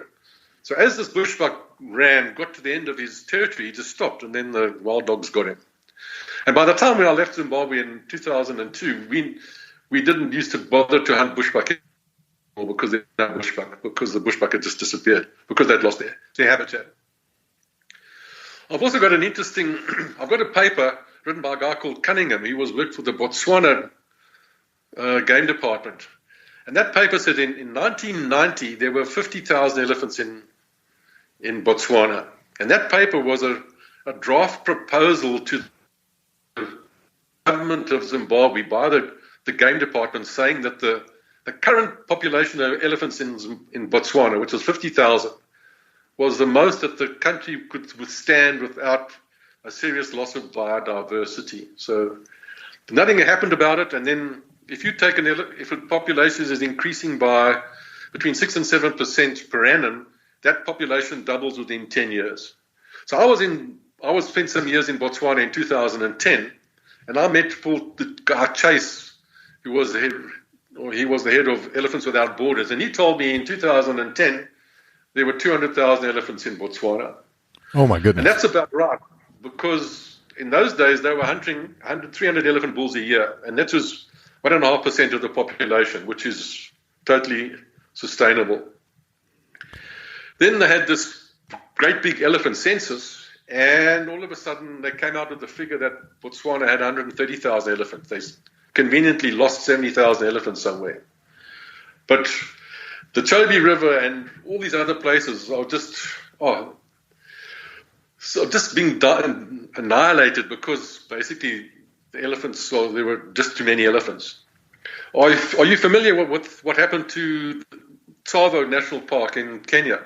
So as this bushbuck got to the end of his territory, he just stopped, and then the wild dogs got him. And by the time when I left Zimbabwe in 2002, we didn't used to bother to hunt bushbuck anymore because the bushbuck had just disappeared, because they'd lost their habitat. I've also got I've got a paper written by a guy called Cunningham. He worked for the Botswana game department. And that paper said in 1990, there were 50,000 elephants in Botswana. And that paper was a draft proposal to the government of Zimbabwe by the game department, saying that the current population of elephants in Botswana, which was 50,000, was the most that the country could withstand without a serious loss of biodiversity. So nothing happened about it. And then if a population is increasing by between 6 and 7% per annum, that population doubles within 10 years. So I spent some years in Botswana in 2010, and I met the guy Chase, who was the head of Elephants Without Borders, and he told me in 2010 there were 200,000 elephants in Botswana. Oh my goodness! And that's about right, because in those days they were hunting 300 elephant bulls a year, and that was 1.5% of the population, which is totally sustainable. Then they had this great big elephant census, and all of a sudden they came out with the figure that Botswana had 130,000 elephants. They conveniently lost 70,000 elephants somewhere. But the Chobe River and all these other places are just being annihilated because basically the elephants, there were just too many elephants. Are you familiar with what happened to Tsavo National Park in Kenya?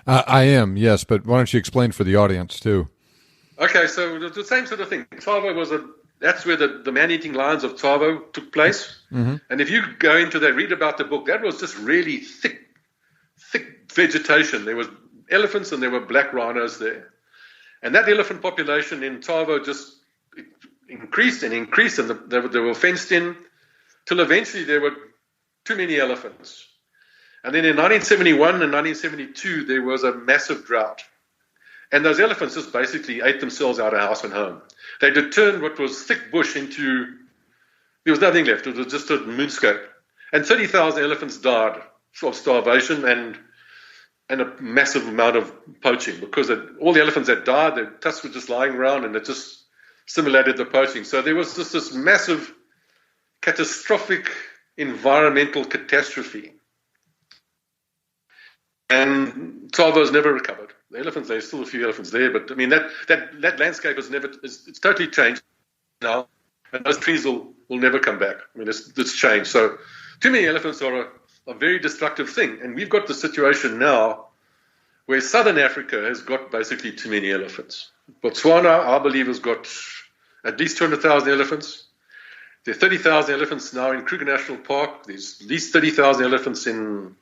I am, yes, but why don't you explain for the audience too? Okay, so the same sort of thing. Tsavo that's where the man-eating lions of Tsavo took place. Mm-hmm. And if you go into that, read about the book, that was just really thick vegetation. There was elephants and there were black rhinos there. And that elephant population in Tsavo just increased and increased, and they were fenced in till eventually there were too many elephants. And then in 1971 and 1972, there was a massive drought. And those elephants just basically ate themselves out of house and home. They had turned what was thick bush into, there was nothing left. It was just a moonscape. And 30,000 elephants died of starvation and a massive amount of poaching, because all the elephants that died, their tusks were just lying around, and it just simulated the poaching. So there was just this massive, catastrophic environmental catastrophe. And Tsavo's never recovered. The elephants, there's still a few elephants there, but I mean that landscape it's totally changed now, and those trees will never come back. I mean, it's changed. So too many elephants are a very destructive thing, and we've got the situation now where Southern Africa has got basically too many elephants. Botswana, I believe, has got at least 200,000 elephants. There are 30,000 elephants now in Kruger National Park. There's at least 30,000 elephants in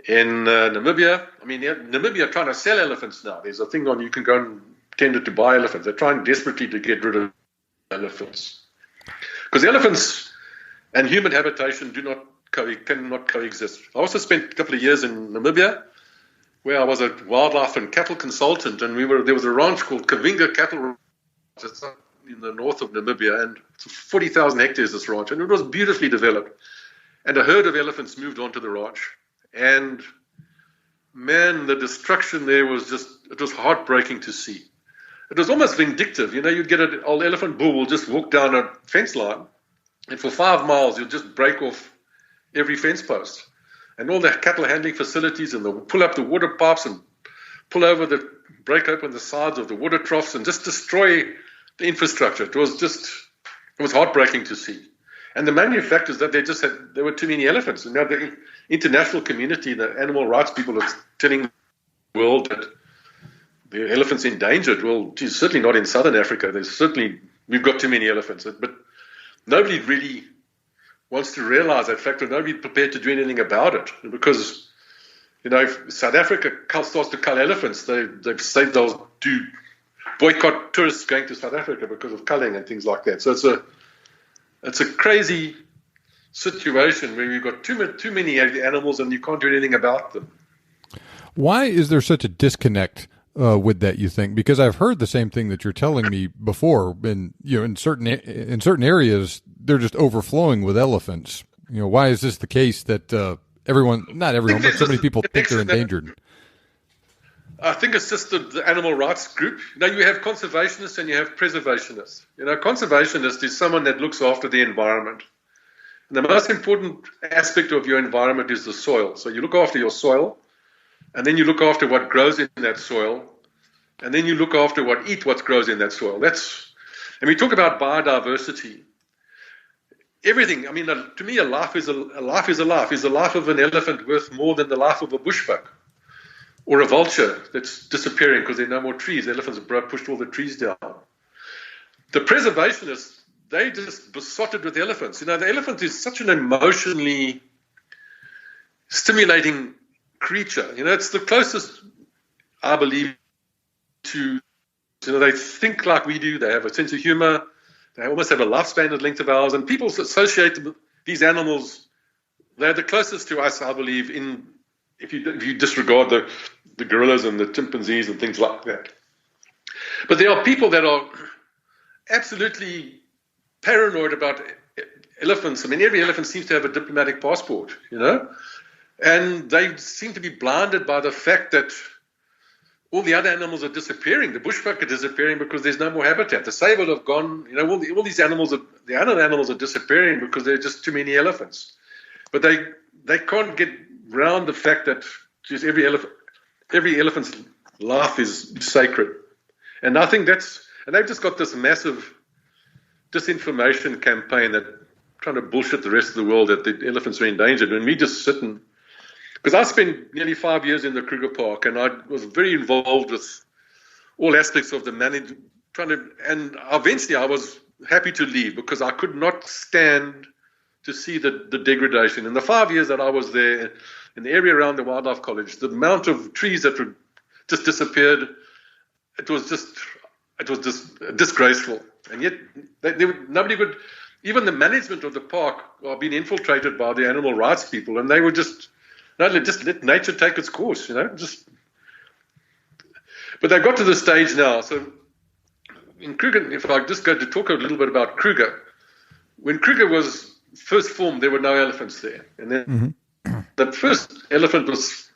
Namibia. I mean, Namibia are trying to sell elephants now. There's a thing you can go and tender to buy elephants. They're trying desperately to get rid of elephants. Because elephants and human habitation cannot coexist. I also spent a couple of years in Namibia, where I was a wildlife and cattle consultant, and there was a ranch called Kavinga Cattle Ranch. It's in the north of Namibia, and it's 40,000 hectares, this ranch, and it was beautifully developed. And a herd of elephants moved onto the ranch. And man, the destruction there was it was heartbreaking to see. It was almost vindictive. You'd get an old elephant bull will just walk down a fence line, and for 5 miles, you'll just break off every fence post. And all the cattle handling facilities, and they'll pull up the water pipes and pull over the break open the sides of the water troughs and just destroy the infrastructure. It was heartbreaking to see. And the main factor is that there were too many elephants. And now the international community, the animal rights people are telling the world that the elephants endangered. Well, geez, certainly not in southern Africa. We've got too many elephants. But nobody really wants to realize that fact, or nobody's prepared to do anything about it. Because, if South Africa starts to cull elephants, they've said they'll do boycott tourists going to South Africa because of culling and things like that. So it's a crazy situation where you've got too many animals and you can't do anything about them. Why is there such a disconnect with that, you think? Because I've heard the same thing that you're telling me before. And in certain areas, they're just overflowing with elephants. Why is this the case that not everyone, but so many people think they're endangered? I think it's just the animal rights group. You have conservationists and you have preservationists. Conservationist is someone that looks after the environment. And the most important aspect of your environment is the soil. So you look after your soil, and then you look after what grows in that soil, and then you look after what grows in that soil. And we talk about biodiversity. Everything. To me, a life is a life. Is the life of an elephant worth more than the life of a bushbuck? Or a vulture that's disappearing because there are no more trees. The elephants have pushed all the trees down. The preservationists, they just besotted with elephants. The elephant is such an emotionally stimulating creature. It's the closest, I believe, to, they think like we do. They have a sense of humor. They almost have a lifespan the length of ours. And people associate these animals, they're the closest to us, I believe, if you disregard the gorillas and the chimpanzees and things like that. But there are people that are absolutely paranoid about elephants. Every elephant seems to have a diplomatic passport, and they seem to be blinded by the fact that all the other animals are disappearing. The bushbuck are disappearing because there's no more habitat. The sable have gone. All these animals, the other animals are disappearing because there are just too many elephants. But they can't get around the fact that just every elephant's life is sacred. And I think and they've just got this massive disinformation campaign that trying to bullshit the rest of the world that the elephants are endangered. And we just sit because I spent nearly 5 years in the Kruger Park, and I was very involved with all aspects of the management, and eventually I was happy to leave because I could not stand to see the degradation. In the 5 years that I was there, in the area around the Wildlife College, the amount of trees that were just disappeared, it was just disgraceful. And yet, nobody would, even the management of the park are being infiltrated by the animal rights people, and they would just let nature take its course, But they've got to the stage now. So in Kruger, if I just go to talk a little bit about Kruger, when Kruger was first formed, there were no elephants there. And then the first elephant was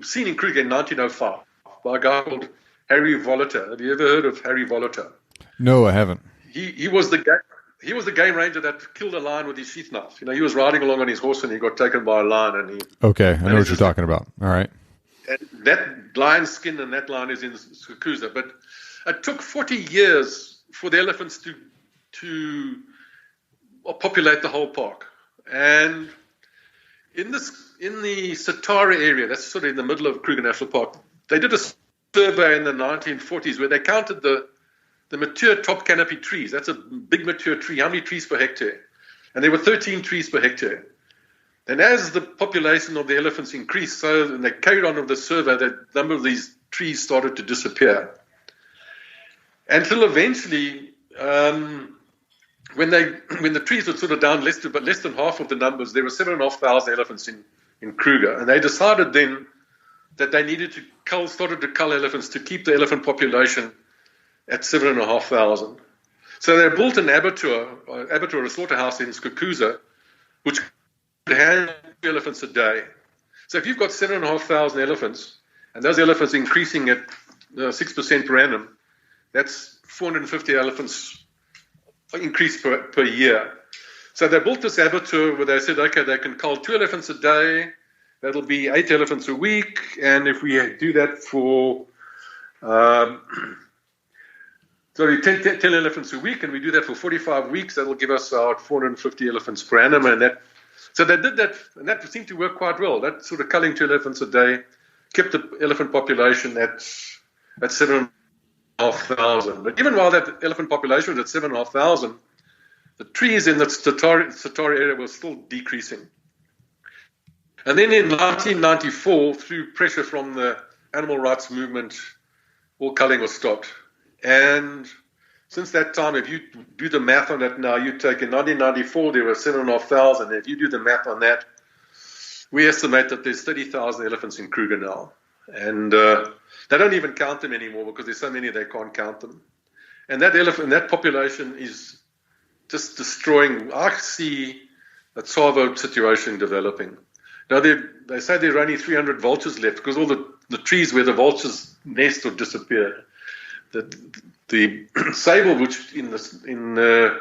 seen in Kruger in 1905 by a guy called Harry Volater. Have you ever heard of Harry Volater? No, I haven't. He was the game ranger that killed a lion with his sheath knife. He was riding along on his horse and he got taken by a lion. Okay, I know what you're talking about. All right. And that lion's skin and that lion is in Skukuza. But it took 40 years for the elephants to populate the whole park. And in the Satara area, that's sort of in the middle of Kruger National Park, they did a survey in the 1940s where they counted the mature top canopy trees. That's a big mature tree. How many trees per hectare? And there were 13 trees per hectare. And as the population of the elephants increased, and they carried on with the survey, the number of these trees started to disappear. Until eventually, when the trees were sort of down but less than half of the numbers, there were 7,500 elephants in Kruger. And they decided then that they needed to started to cull elephants to keep the elephant population at 7,500. So they built an abattoir, a slaughterhouse in Skukuza, which could handle 2 elephants a day. So if you've got 7,500 elephants, and those elephants increasing at 6% per annum, that's 450 elephants increase per year. So they built this abattoir where they said, okay, they can cull 2 elephants a day. That'll be 8 elephants a week. And if we do that for So we 10 elephants a week, and we do that for 45 weeks. That will give us about 450 elephants per annum, so they did that, and that seemed to work quite well. That sort of culling 2 elephants a day kept the elephant population at 7,500. But even while that elephant population was at 7,500, the trees in the Satari area were still decreasing. And then in 1994, through pressure from the animal rights movement, all culling was stopped. And since that time, if you do the math on that now, you take in 1994, there were 7,500. If you do the math on that, we estimate that there's 30,000 elephants in Kruger now. And they don't even count them anymore because there's so many they can't count them. And that population is just destroying. I see a Tsavo situation developing. Now, they say there are only 300 vultures left because all the trees where the vultures nest have disappeared. The sable, which in the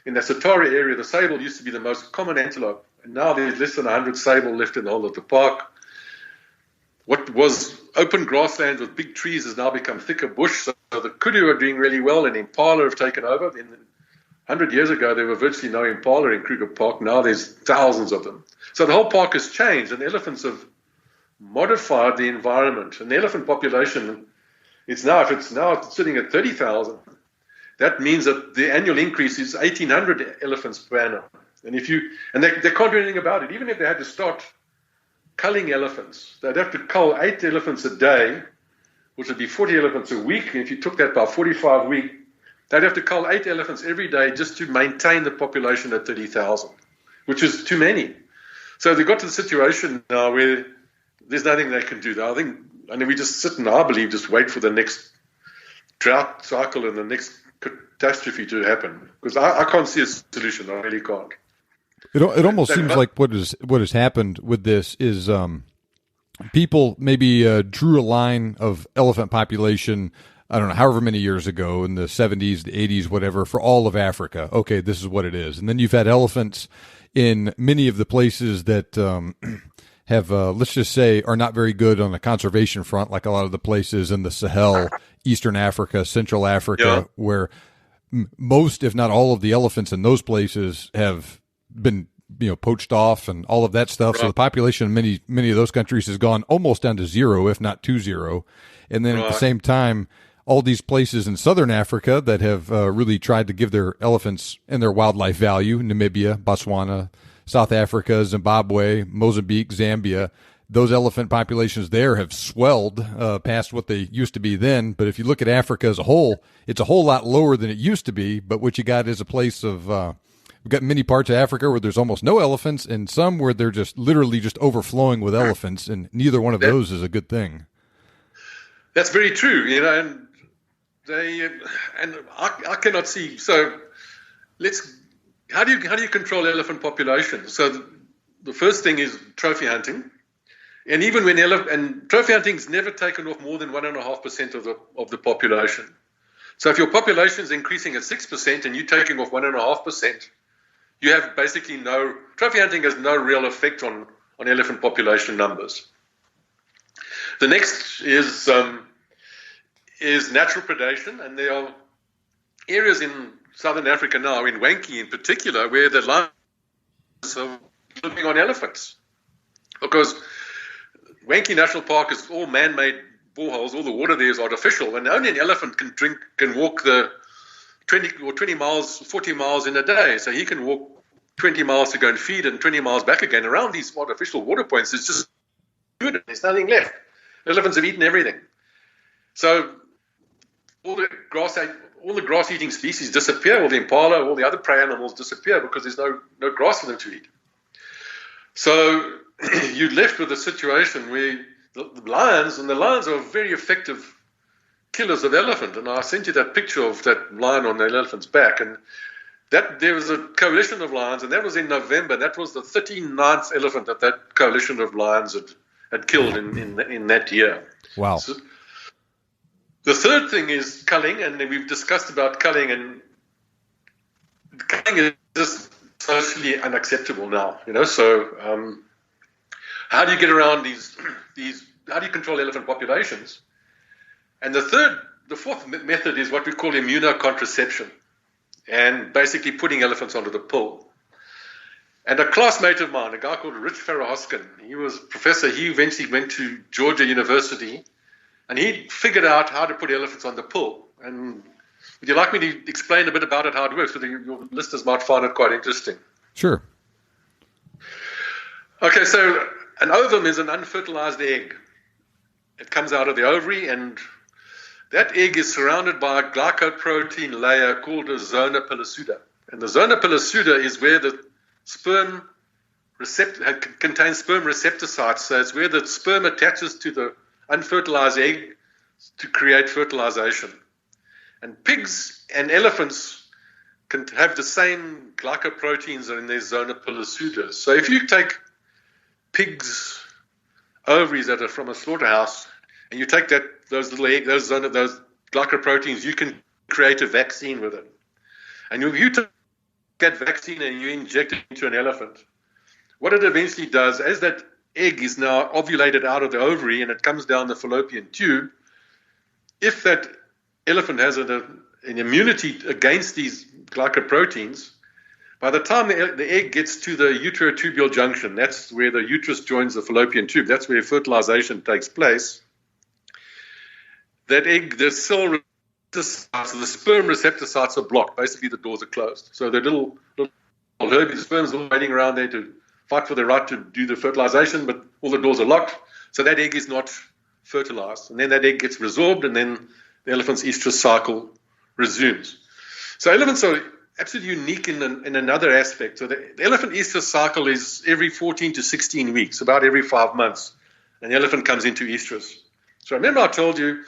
Satari area, the sable used to be the most common antelope, and now there's less than 100 sable left in the whole of the park. What was open grassland with big trees has now become thicker bush. So the kudu are doing really well, and impala have taken over. 100 years ago, there were virtually no impala in Kruger Park. Now there's thousands of them. So the whole park has changed, and elephants have modified the environment. And the elephant population, if it's now sitting at 30,000, that means that the annual increase is 1,800 elephants per annum. And they can't do anything about it. Even if they had to start culling elephants, they'd have to cull 8 elephants a day, which would be 40 elephants a week. And if you took that by 45 weeks, they'd have to cull 8 elephants every day just to maintain the population at 30,000, which is too many. So they got to the situation now where there's nothing they can do. We just sit and, I believe, just wait for the next drought cycle and the next catastrophe to happen. Because I can't see a solution. I really can't. It almost seems like what has happened with this is people maybe drew a line of elephant population, I don't know, however many years ago, in the 70s, the 80s, whatever, for all of Africa. Okay, this is what it is. And then you've had elephants in many of the places that have, let's just say, are not very good on the conservation front, like a lot of the places in the Sahel, Eastern Africa, Central Africa, where most, if not all, of the elephants in those places have been, poached off and all of that stuff. Right. So the population in many of those countries has gone almost down to zero, if not to zero. And then at the same time, all these places in Southern Africa that have really tried to give their elephants and their wildlife value, Namibia, Botswana, South Africa, Zimbabwe, Mozambique, Zambia, those elephant populations there have swelled past what they used to be then. But if you look at Africa as a whole, it's a whole lot lower than it used to be. But what you got is a place of we've got many parts of Africa where there's almost no elephants, and some where they're just literally just overflowing with elephants, and neither one of those is a good thing. That's very true, and I cannot see. So how do you control elephant population? So the first thing is trophy hunting, and even when trophy hunting is never taken off more than 1.5% of the population. So if your population is increasing at 6% and you're taking off 1.5%, you have basically trophy hunting has no real effect on elephant population numbers. The next is natural predation, and there are areas in Southern Africa now, in Wankie in particular, where the lions are living on elephants. Because Wankie National Park is all man-made boreholes, all the water there is artificial, and only an elephant can walk the 20 miles, 40 miles in a day. So he can walk 20 miles to go and feed and 20 miles back again. Around these artificial water points, it's just good. There's nothing left. Elephants have eaten everything. So all the grass-eating species disappear, all the impala, all the other prey animals disappear because there's no grass for them to eat. So you're left with a situation where the lions are very effective killers of elephant. And I sent you that picture of that lion on the elephant's back. And there was a coalition of lions, and that was in November. That was the 39th elephant that coalition of lions had killed in that year. Wow. So, the third thing is culling, and we've discussed about culling, and culling is just socially unacceptable now, So how do you get around these? How do you control elephant populations? And the fourth method is what we call immunocontraception, and basically putting elephants onto the pill. And a classmate of mine, a guy called Rich Farahoskin, he was professor. He eventually went to Georgia University, and he figured out how to put elephants on the pill. And would you like me to explain a bit about it, how it works? So that your listeners might find it quite interesting. Sure. Okay, so an ovum is an unfertilized egg. It comes out of the ovary, and that egg is surrounded by a glycoprotein layer called a zona pellucida. And the zona pellucida is where the sperm contains sperm receptor sites. So it's where the sperm attaches to the unfertilized egg to create fertilization. And pigs and elephants can have the same glycoproteins in their zona pellucida. So if you take pigs' ovaries that are from a slaughterhouse, and you take those little egg, those glycoproteins, you can create a vaccine with it. And if you take that vaccine and you inject it into an elephant, what it eventually does, as that egg is now ovulated out of the ovary and it comes down the fallopian tube, if that elephant has an immunity against these glycoproteins, by the time the egg gets to the uterotubule junction, that's where the uterus joins the fallopian tube, that's where fertilization takes place, that egg, the sperm receptor sites are blocked. Basically, the doors are closed. So the little herby sperms are waiting around there to fight for the right to do the fertilization, but all the doors are locked. So that egg is not fertilized. And then that egg gets resorbed, and then the elephant's estrous cycle resumes. So elephants are absolutely unique in another aspect. So the elephant estrous cycle is every 14 to 16 weeks, about every 5 months. And the elephant comes into estrus. So remember I told you,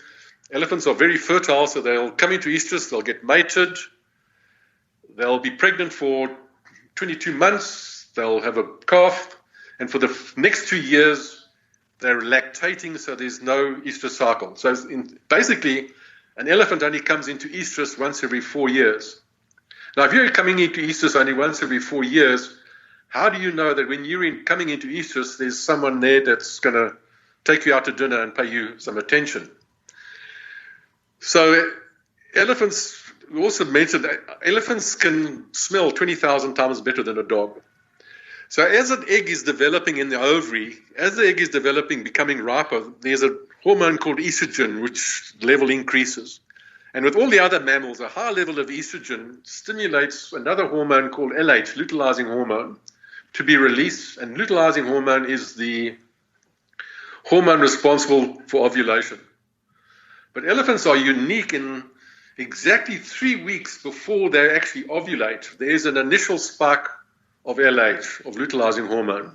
elephants are very fertile, so they'll come into estrus, they'll get mated, they'll be pregnant for 22 months, they'll have a calf, and for the next 2 years, they're lactating, so there's no estrous cycle. So basically, an elephant only comes into estrus once every 4 years. Now, if you're coming into estrus only once every 4 years, how do you know that when you're coming into estrus, there's someone there that's going to take you out to dinner and pay you some attention? So elephants, we also mentioned that elephants can smell 20,000 times better than a dog. So as an egg is developing in the ovary, as the egg is developing, becoming riper, there's a hormone called estrogen, which level increases. And with all the other mammals, a high level of estrogen stimulates another hormone called LH, luteinizing hormone, to be released. And luteinizing hormone is the hormone responsible for ovulation. But elephants are unique in exactly 3 weeks before they actually ovulate. There's an initial spike of LH, of luteinizing hormone.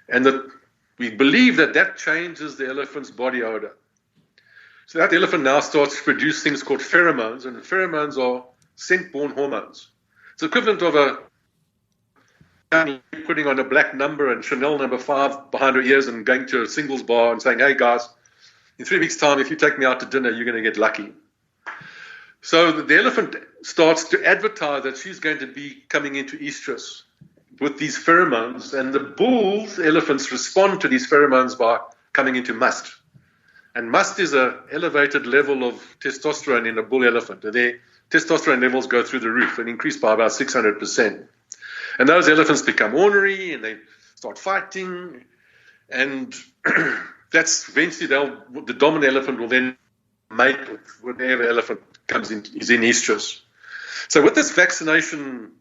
And we believe that changes the elephant's body odor. So that elephant now starts to produce things called pheromones, and pheromones are scent-borne hormones. It's equivalent of putting on a black number and Chanel number 5 behind her ears and going to a singles bar and saying, hey guys, in 3 weeks' time, if you take me out to dinner, you're going to get lucky. So the elephant starts to advertise that she's going to be coming into estrus with these pheromones, and the bulls, elephants, respond to these pheromones by coming into must. And must is an elevated level of testosterone in a bull elephant. Their testosterone levels go through the roof and increase by about 600%. And those elephants become ornery, and they start fighting, and that's eventually the dominant elephant will then mate with whatever elephant is in estrus. So with this vaccination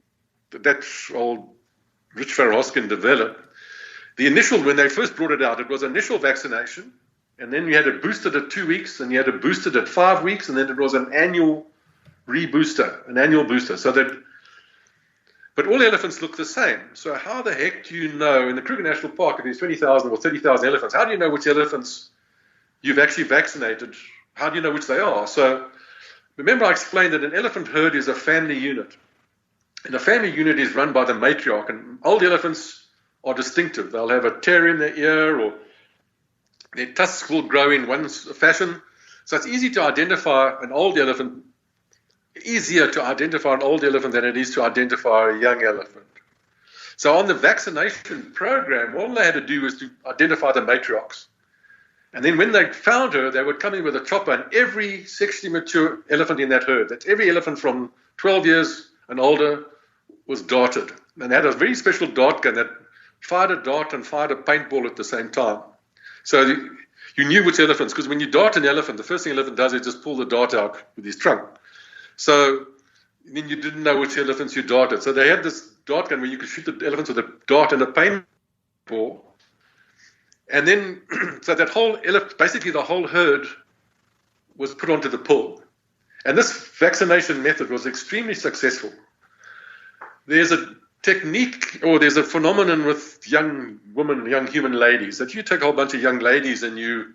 that old Rich Farahoskin developed, when they first brought it out, it was initial vaccination, and then you had it boosted at 2 weeks, and you had it boosted at 5 weeks, and then it was an annual booster. But all elephants look the same. So how the heck do you know, in the Kruger National Park, if there's 20,000 or 30,000 elephants, how do you know which elephants you've actually vaccinated? How do you know which they are? So remember I explained that an elephant herd is a family unit. And a family unit is run by the matriarch. And old elephants are distinctive. They'll have a tear in their ear, or their tusks will grow in one fashion. So it's easier to identify an old elephant than it is to identify a young elephant. So on the vaccination program, all they had to do was to identify the matriarchs. And then when they found her, they would come in with a chopper, and every sexually mature elephant in that herd, that's every elephant from 12 years and older, was darted. And they had a very special dart gun that fired a dart and fired a paintball at the same time. So you knew which elephants, because when you dart an elephant, the first thing an elephant does is just pull the dart out with his trunk. So then you didn't know which elephants you darted. So they had this dart gun where you could shoot the elephants with a dart and a paintball. And then, so that whole basically the whole herd was put onto the pull. And this vaccination method was extremely successful. There's a technique, or there's a phenomenon with young women, young human ladies, that you take a whole bunch of young ladies and you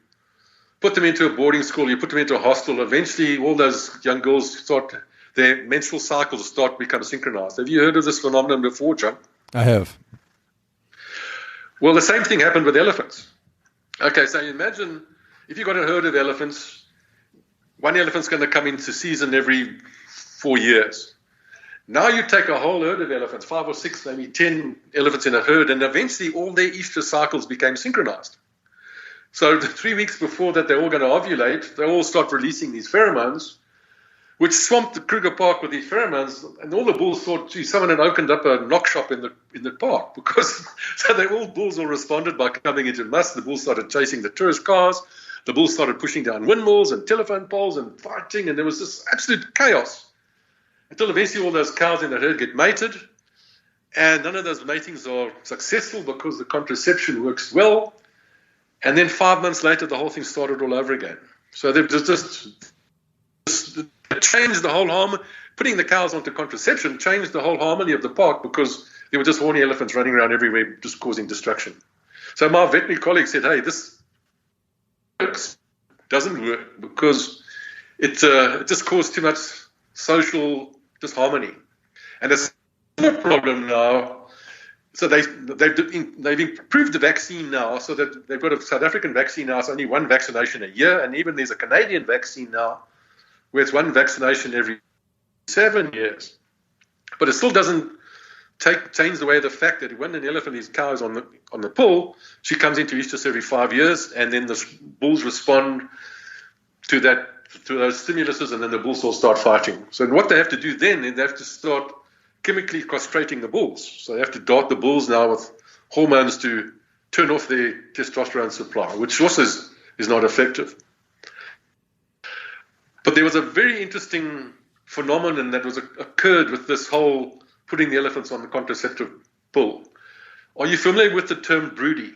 put them into a boarding school, you put them into a hostel, eventually all those young girls their menstrual cycles start to become synchronized. Have you heard of this phenomenon before, John? I have. Well, the same thing happened with elephants. Okay, so imagine if you've got a herd of elephants, one elephant's going to come into season every 4 years. Now you take a whole herd of elephants, 5 or 6, maybe 10 elephants in a herd, and eventually all their estrous cycles became synchronized. So 3 weeks before that, they're all going to ovulate. They all start releasing these pheromones, which swamped the Kruger Park with these pheromones, and all the bulls thought, gee, someone had opened up a knock shop in the park, because so bulls all responded by coming into mass. The bulls started chasing the tourist cars. The bulls started pushing down windmills and telephone poles and fighting, and there was this absolute chaos until eventually all those cows in the herd get mated, and none of those matings are successful because the contraception works well, and then 5 months later the whole thing started all over again. So they've just changed the whole harmony. Putting the cows onto contraception changed the whole harmony of the park, because there were just horny elephants running around everywhere just causing destruction. So my veterinary colleague said, hey, this doesn't work because it just caused too much social disharmony. And it's a problem now. So they've improved the vaccine now, so that they've got a South African vaccine now. It's only one vaccination a year, and even there's a Canadian vaccine now where it's one vaccination every 7 years. But it still doesn't change the way the fact that when an elephant, these cows on the pull, she comes into estrus every 5 years, and then the bulls respond to those stimuluses, and then the bulls all start fighting. So what they have to do then is they have to start chemically castrating the bulls. So they have to dart the bulls now with hormones to turn off their testosterone supply, which also is not effective. But there was a very interesting phenomenon that occurred with this whole putting the elephants on the contraceptive pull. Are you familiar with the term broody?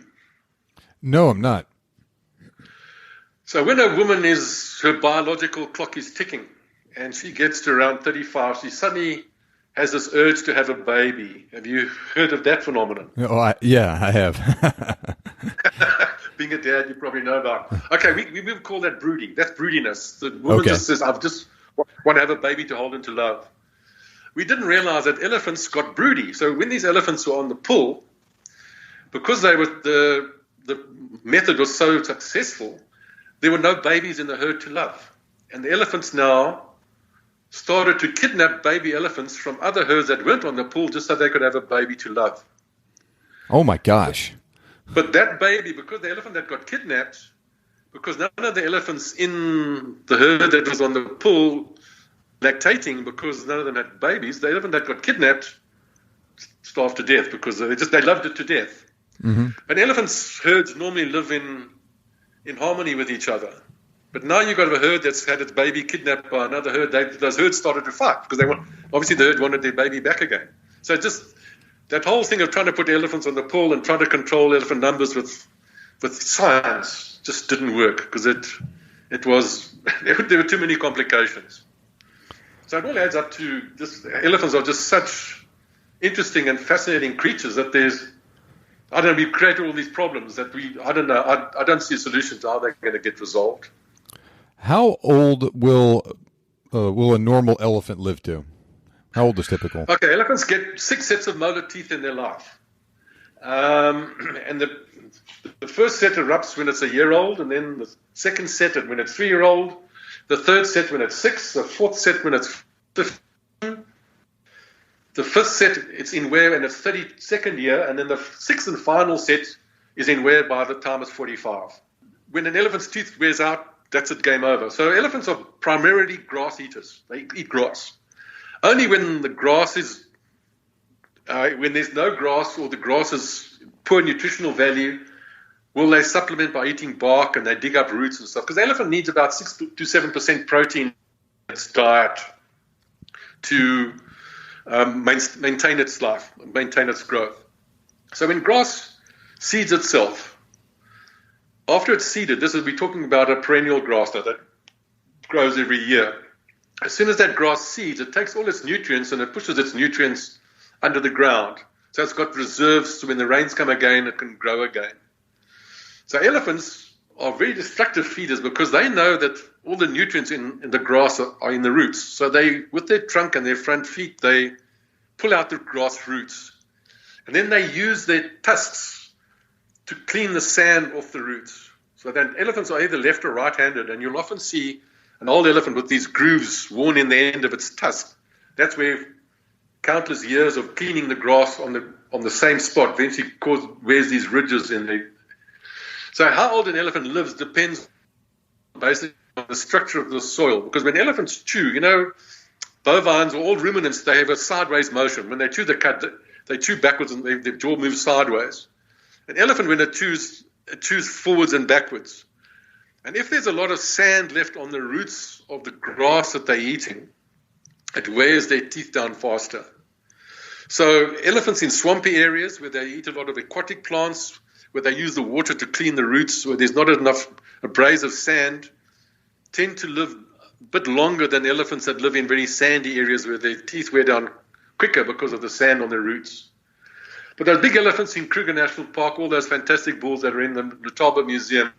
No, I'm not. So when a woman her biological clock is ticking and she gets to around 35, she suddenly has this urge to have a baby. Have you heard of that phenomenon? Oh, yeah, I have. Being a dad, you probably know about. Okay, we would call that brooding. That's broodiness. The woman just says, I just want to have a baby to hold and to love. We didn't realize that elephants got broody. So when these elephants were on the pull, because the method was so successful, there were no babies in the herd to love. And the elephants now started to kidnap baby elephants from other herds that weren't on the pull just so they could have a baby to love. Oh, my gosh. But that baby, because the elephant that got kidnapped, because none of the elephants in the herd that was on the pull lactating, because none of them had babies, the elephant that got kidnapped starved to death because they loved it to death. Mm-hmm. But elephants' herds normally live in harmony with each other. But now you've got a herd that's had its baby kidnapped by another herd. Those herds started to fight because obviously the herd wanted their baby back again. So just that whole thing of trying to put elephants on the pull and trying to control elephant numbers with science just didn't work because there were too many complications. So it all adds up to elephants are just such interesting and fascinating creatures that we create all these problems that I don't see a solution to how they're going to get resolved. How old will a normal elephant live to? How old is typical? Okay, elephants get 6 sets of molar teeth in their life. And the first set erupts when it's a year old, and then the second set when it's 3-year-old, the third set when it's 6, the fourth set when it's 15, the fifth set it's in wear in its 32nd year, and then the sixth and final set is in wear by the time it's 45. when an elephant's tooth wears out, that's it, game over. So elephants are primarily grass eaters. They eat grass. Only when the grass is, when there's no grass or the grass is poor nutritional value, will they supplement by eating bark, and they dig up roots and stuff. Because the elephant needs about 6 to 7% protein in its diet to maintain its life, maintain its growth. So when grass seeds itself, after it's seeded, we're talking about a perennial grass that grows every year. As soon as that grass seeds, it takes all its nutrients and it pushes its nutrients under the ground. So it's got reserves, so when the rains come again, it can grow again. So elephants are very destructive feeders because they know that all the nutrients in the grass are in the roots. So they, with their trunk and their front feet, they pull out the grass roots. And then they use their tusks to clean the sand off the roots. So then elephants are either left or right-handed, and you'll often see an old elephant with these grooves worn in the end of its tusk. That's where countless years of cleaning the grass on the same spot eventually wears these ridges in there. So how old an elephant lives depends basically on the structure of the soil. Because when elephants chew, bovines or all ruminants, they have a sideways motion. When they chew the cud, they chew backwards and their jaw moves sideways. An elephant, when it chews forwards and backwards. And if there's a lot of sand left on the roots of the grass that they're eating, it wears their teeth down faster. So elephants in swampy areas where they eat a lot of aquatic plants, where they use the water to clean the roots, where there's not enough abrasive sand, tend to live a bit longer than elephants that live in very sandy areas where their teeth wear down quicker because of the sand on their roots. But those big elephants in Kruger National Park, all those fantastic bulls that are in the Letaba Museum,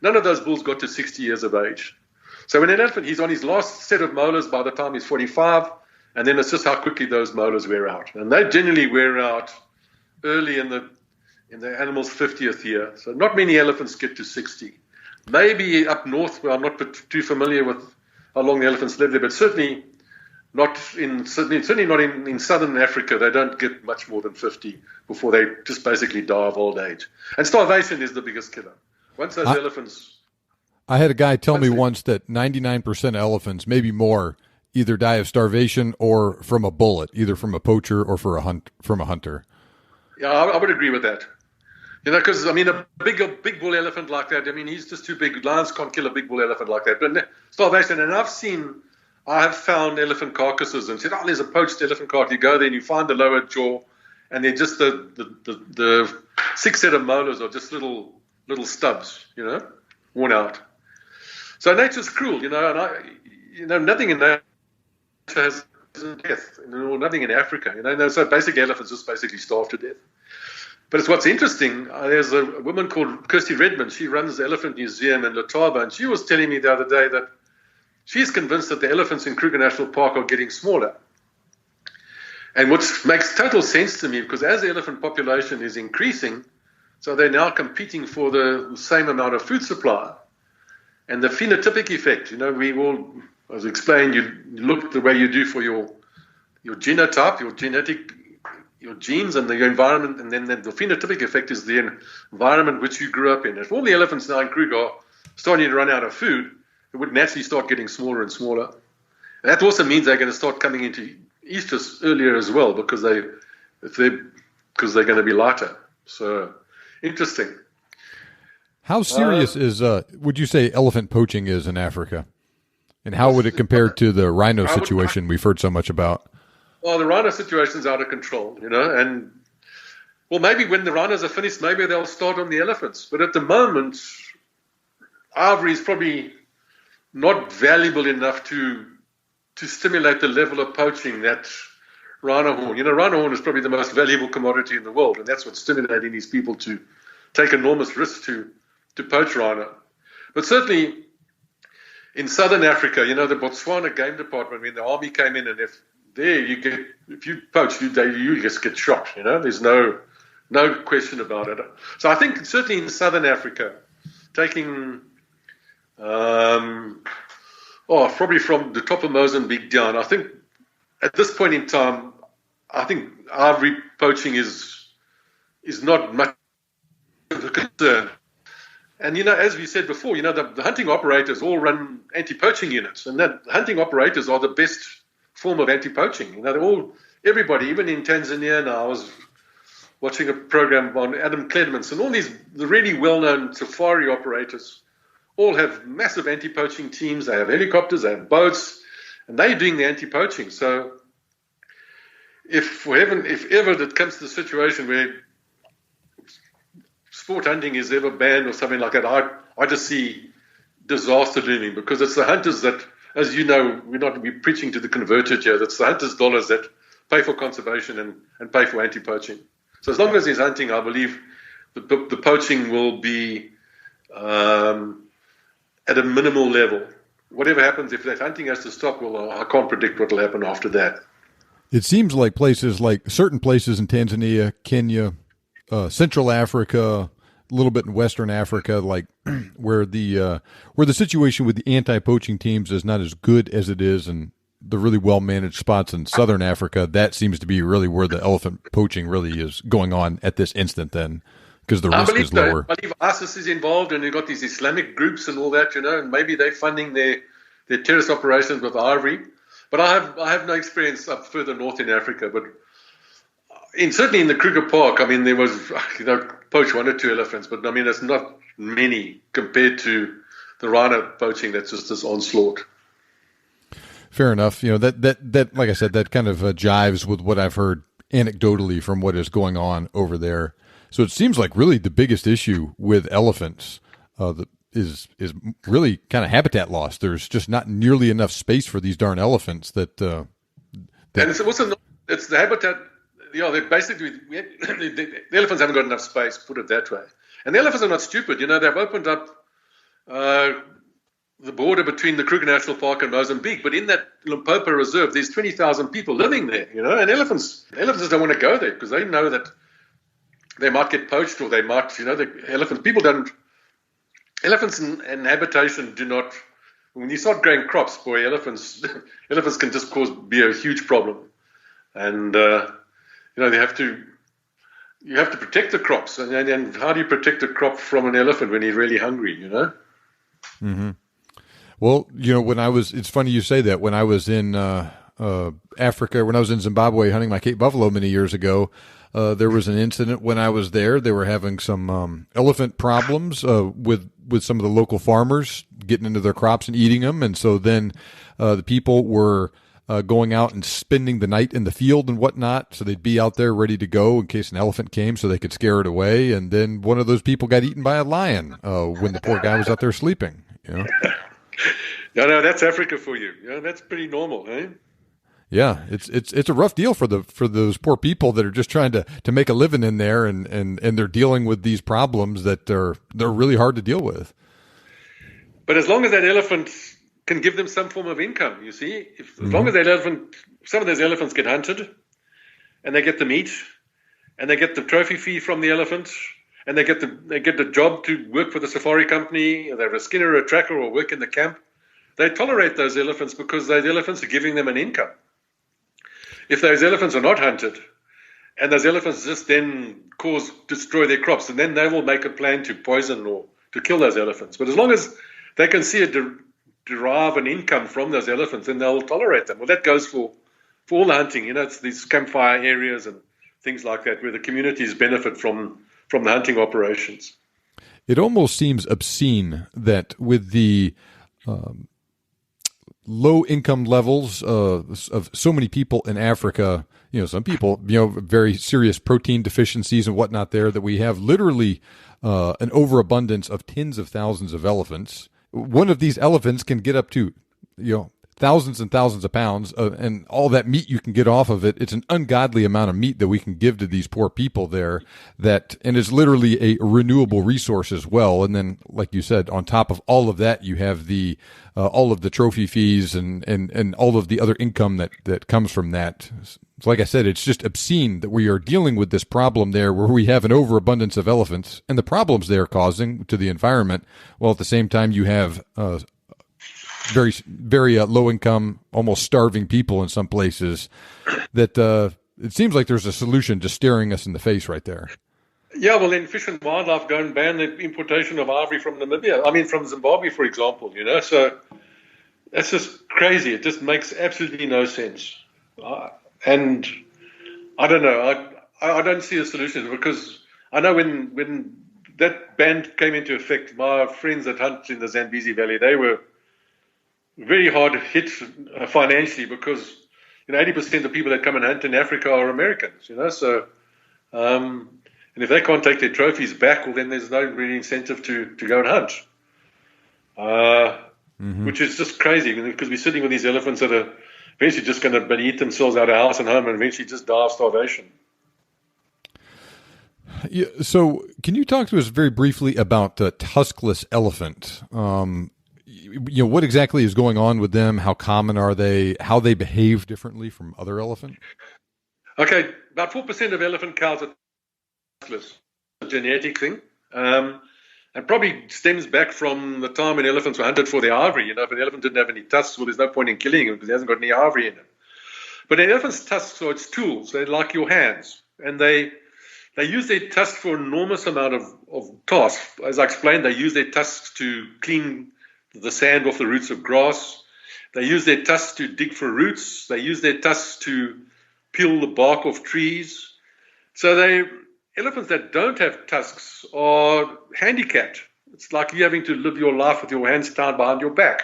none of those bulls got to 60 years of age. So when an elephant, he's on his last set of molars by the time he's 45, and then it's just how quickly those molars wear out. And they generally wear out early in the animal's 50th year. So not many elephants get to 60. Maybe up north, where I'm not too familiar with how long the elephants live there, but certainly not in southern Africa. They don't get much more than 50 before they just basically die of old age. And starvation is the biggest killer. Once those elephants... I had a guy tell me once that 99% of elephants, maybe more, either die of starvation or from a bullet, either from a poacher or from a hunter. Yeah, I would agree with that. Because, a big bull elephant like that, he's just too big. Lions can't kill a big bull elephant like that. But starvation, and I have found elephant carcasses and said, there's a poached elephant carcass. You go there and you find the lower jaw, and they're just the 6 set of molars are just little stubs, worn out. So nature's cruel, and nothing in nature has death, nothing in Africa, So basically, elephants just basically starve to death. But it's what's interesting. There's a woman called Kirsty Redmond. She runs the Elephant Museum in Letaba, and she was telling me the other day that she's convinced that the elephants in Kruger National Park are getting smaller. And which makes total sense to me, because as the elephant population is increasing, so they're now competing for the same amount of food supply. And the phenotypic effect, we all, as explained, you look the way you do for your genotype, your genes and the environment, and then the phenotypic effect is the environment which you grew up in. If all the elephants now in Kruger are starting to run out of food, it would naturally start getting smaller and smaller. And that also means they're going to start coming into estrus earlier as well, because they're going to be lighter. So interesting. How serious would you say elephant poaching is in Africa? And how would it compare to the rhino situation we've heard so much about? Well, the rhino situation's out of control, and maybe when the rhinos are finished, maybe they'll start on the elephants. But at the moment, ivory is probably not valuable enough to stimulate the level of poaching that rhino horn. Rhino horn is probably the most valuable commodity in the world, and that's what's stimulating these people to take enormous risks to poach rhino. But certainly in southern Africa, the Botswana Game Department, when the army came in, and if you poach, you just get shot. There's no question about it. So I think certainly in southern Africa, taking probably from the top of Mozambique down, I think at this point in time, I think ivory poaching is not much of a concern. And, as we said before, the hunting operators all run anti-poaching units, and that hunting operators are the best form of anti-poaching. Everybody, even in Tanzania now, I was watching a program on Adam Clements, and all the really well-known safari operators all have massive anti-poaching teams. They have helicopters, they have boats, and they're doing the anti-poaching. So if ever it comes to the situation where sport hunting is ever banned or something like that, I just see disaster looming, because it's the hunters that, as you know, we're preaching to the converted here, that's the hunters' dollars that pay for conservation and pay for anti-poaching. So as long as there's hunting, I believe the poaching will be at a minimal level. Whatever happens, if that hunting has to stop, well, I can't predict what will happen after that. It seems like certain places in Tanzania, Kenya, Central Africa, a little bit in Western Africa, like where the situation with the anti-poaching teams is not as good as it is in the really well-managed spots in Southern Africa. That seems to be really where the elephant poaching really is going on at this instant then, because the risk is lower. I believe ISIS is involved, and you've got these Islamic groups and all that, and maybe they're funding their terrorist operations with ivory. But I have no experience up further north in Africa. But certainly in the Kruger Park, there was, poach 1 or 2 elephants, but there's not many compared to the rhino poaching that's just this onslaught. Fair enough. That like I said, that kind of jives with what I've heard anecdotally from what is going on over there. So it seems like really the biggest issue with elephants is really kind of habitat loss. There's just not nearly enough space for these darn elephants that and it's also it's the habitat. They basically the elephants haven't got enough space, put it that way. And the elephants are not stupid. They've opened up the border between the Kruger National Park and Mozambique, but in that Limpopo Reserve, there's 20,000 people living there. And elephants don't want to go there because they know that they might get poached, or they might, elephants and habitation do not. When you start growing crops, boy, elephants can just be a huge problem, and you have to protect the crops, and how do you protect a crop from an elephant when he's really hungry? Mm-hmm. Well, it's funny you say that. When I was in Africa, when I was in Zimbabwe hunting my Cape buffalo many years ago, there was an incident when I was there. They were having some elephant problems with some of the local farmers getting into their crops and eating them. And so then the people were going out and spending the night in the field and whatnot. So they'd be out there ready to go in case an elephant came so they could scare it away. And then one of those people got eaten by a lion when the poor guy was out there sleeping. No, that's Africa for you. That's pretty normal, eh? Yeah, it's a rough deal for those poor people that are just trying to make a living in there, and they're dealing with these problems that they're really hard to deal with. But as long as that elephant can give them some form of income, you see, as long as some of those elephants get hunted, and they get the meat, and they get the trophy fee from the elephant, and they get the job to work for the safari company, or they're a skinner or a tracker or work in the camp, they tolerate those elephants because those elephants are giving them an income. If those elephants are not hunted, and those elephants just then destroy their crops, and then they will make a plan to poison or to kill those elephants. But as long as they can see derive an income from those elephants, then they'll tolerate them. Well, that goes for all the hunting. It's these campfire areas and things like that where the communities benefit from the hunting operations. It almost seems obscene that with the low income levels of so many people in Africa, some people, very serious protein deficiencies and whatnot there, that we have literally an overabundance of tens of thousands of elephants. One of these elephants can get up to, thousands and thousands of pounds, and all that meat you can get off of it. It's an ungodly amount of meat that we can give to these poor people there, and it's literally a renewable resource as well. And then, like you said, on top of all of that, you have the all of the trophy fees and all of the other income that comes from that. So like I said, it's just obscene that we are dealing with this problem there where we have an overabundance of elephants and the problems they're causing to the environment, while at the same time you have very, very low income, almost starving people in some places that it seems like there's a solution just staring us in the face right there. Yeah, well, then Fish and Wildlife go and ban the importation of ivory from Namibia. I mean, from Zimbabwe, for example, So that's just crazy. It just makes absolutely no sense. And I don't know. I don't see a solution because I know when that ban came into effect, my friends that hunt in the Zambezi Valley, they were very hard hit financially because 80% of people that come and hunt in Africa are Americans. So and if they can't take their trophies back, well, then there's no really incentive to go and hunt, which is just crazy because we're sitting with these elephants that are eventually just going to eat themselves out of house and home and eventually just die of starvation. Yeah, so can you talk to us very briefly about tuskless elephant? What exactly is going on with them? How common are they? How they behave differently from other elephants? Okay, about 4% of elephant cows are tuskless. A genetic thing. And probably stems back from the time when elephants were hunted for their ivory. If an elephant didn't have any tusks, well, there's no point in killing him because he hasn't got any ivory in him. But an elephant's tusks are its tools. They're like your hands. And they use their tusks for an enormous amount of tasks. As I explained, they use their tusks to clean the sand off the roots of grass. They use their tusks to dig for roots. They use their tusks to peel the bark off trees. So elephants that don't have tusks are handicapped. It's like you having to live your life with your hands tied behind your back.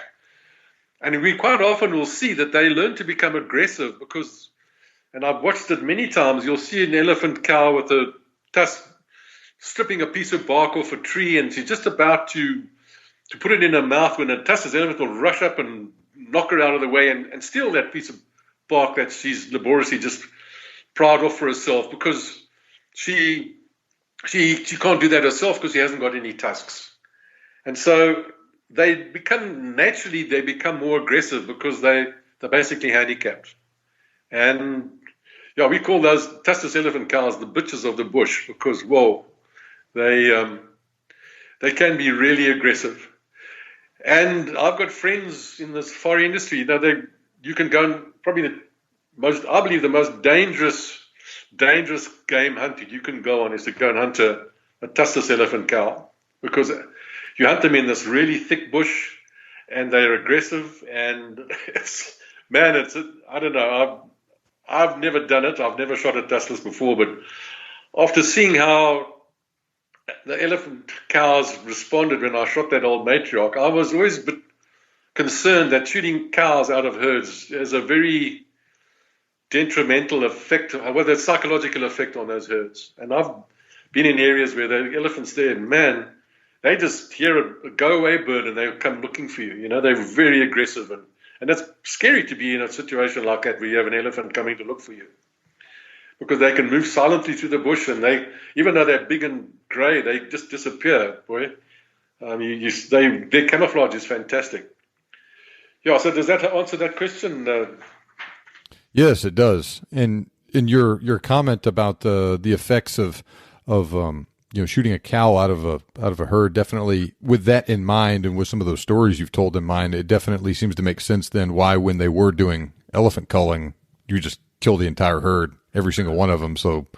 And we quite often will see that they learn to become aggressive because, and I've watched it many times, you'll see an elephant cow with a tusk stripping a piece of bark off a tree and she's just about to put it in her mouth when a tuskless elephant will rush up and knock her out of the way and steal that piece of bark that she's laboriously just pried off for herself because she can't do that herself because she hasn't got any tusks. And so they become more aggressive because they're basically handicapped. And yeah, we call those tuskless elephant cows the bitches of the bush because, whoa, they can be really aggressive. And I've got friends in the safari industry. You can go and probably I believe the most dangerous game hunting you can go on is to go and hunt a tuskless elephant cow because you hunt them in this really thick bush and they're aggressive and I don't know. I've never done it. I've never shot a tuskless before, but after seeing how the elephant cows responded when I shot that old matriarch, I was always a bit concerned that shooting cows out of herds has a very detrimental effect, whether it's psychological effect on those herds. And I've been in areas where the elephants there, and man, they just hear a go-away bird and they come looking for you. They're very aggressive. And it's scary to be in a situation like that where you have an elephant coming to look for you. Because they can move silently through the bush and even though they're big and grey, they just disappear, boy. Their camouflage is fantastic. Yeah, so does that answer that question? Yes, it does. And in your comment about the effects of shooting a cow out of a herd, definitely with that in mind and with some of those stories you've told in mind, it definitely seems to make sense then why when they were doing elephant culling, you just kill the entire herd, every single one of them. So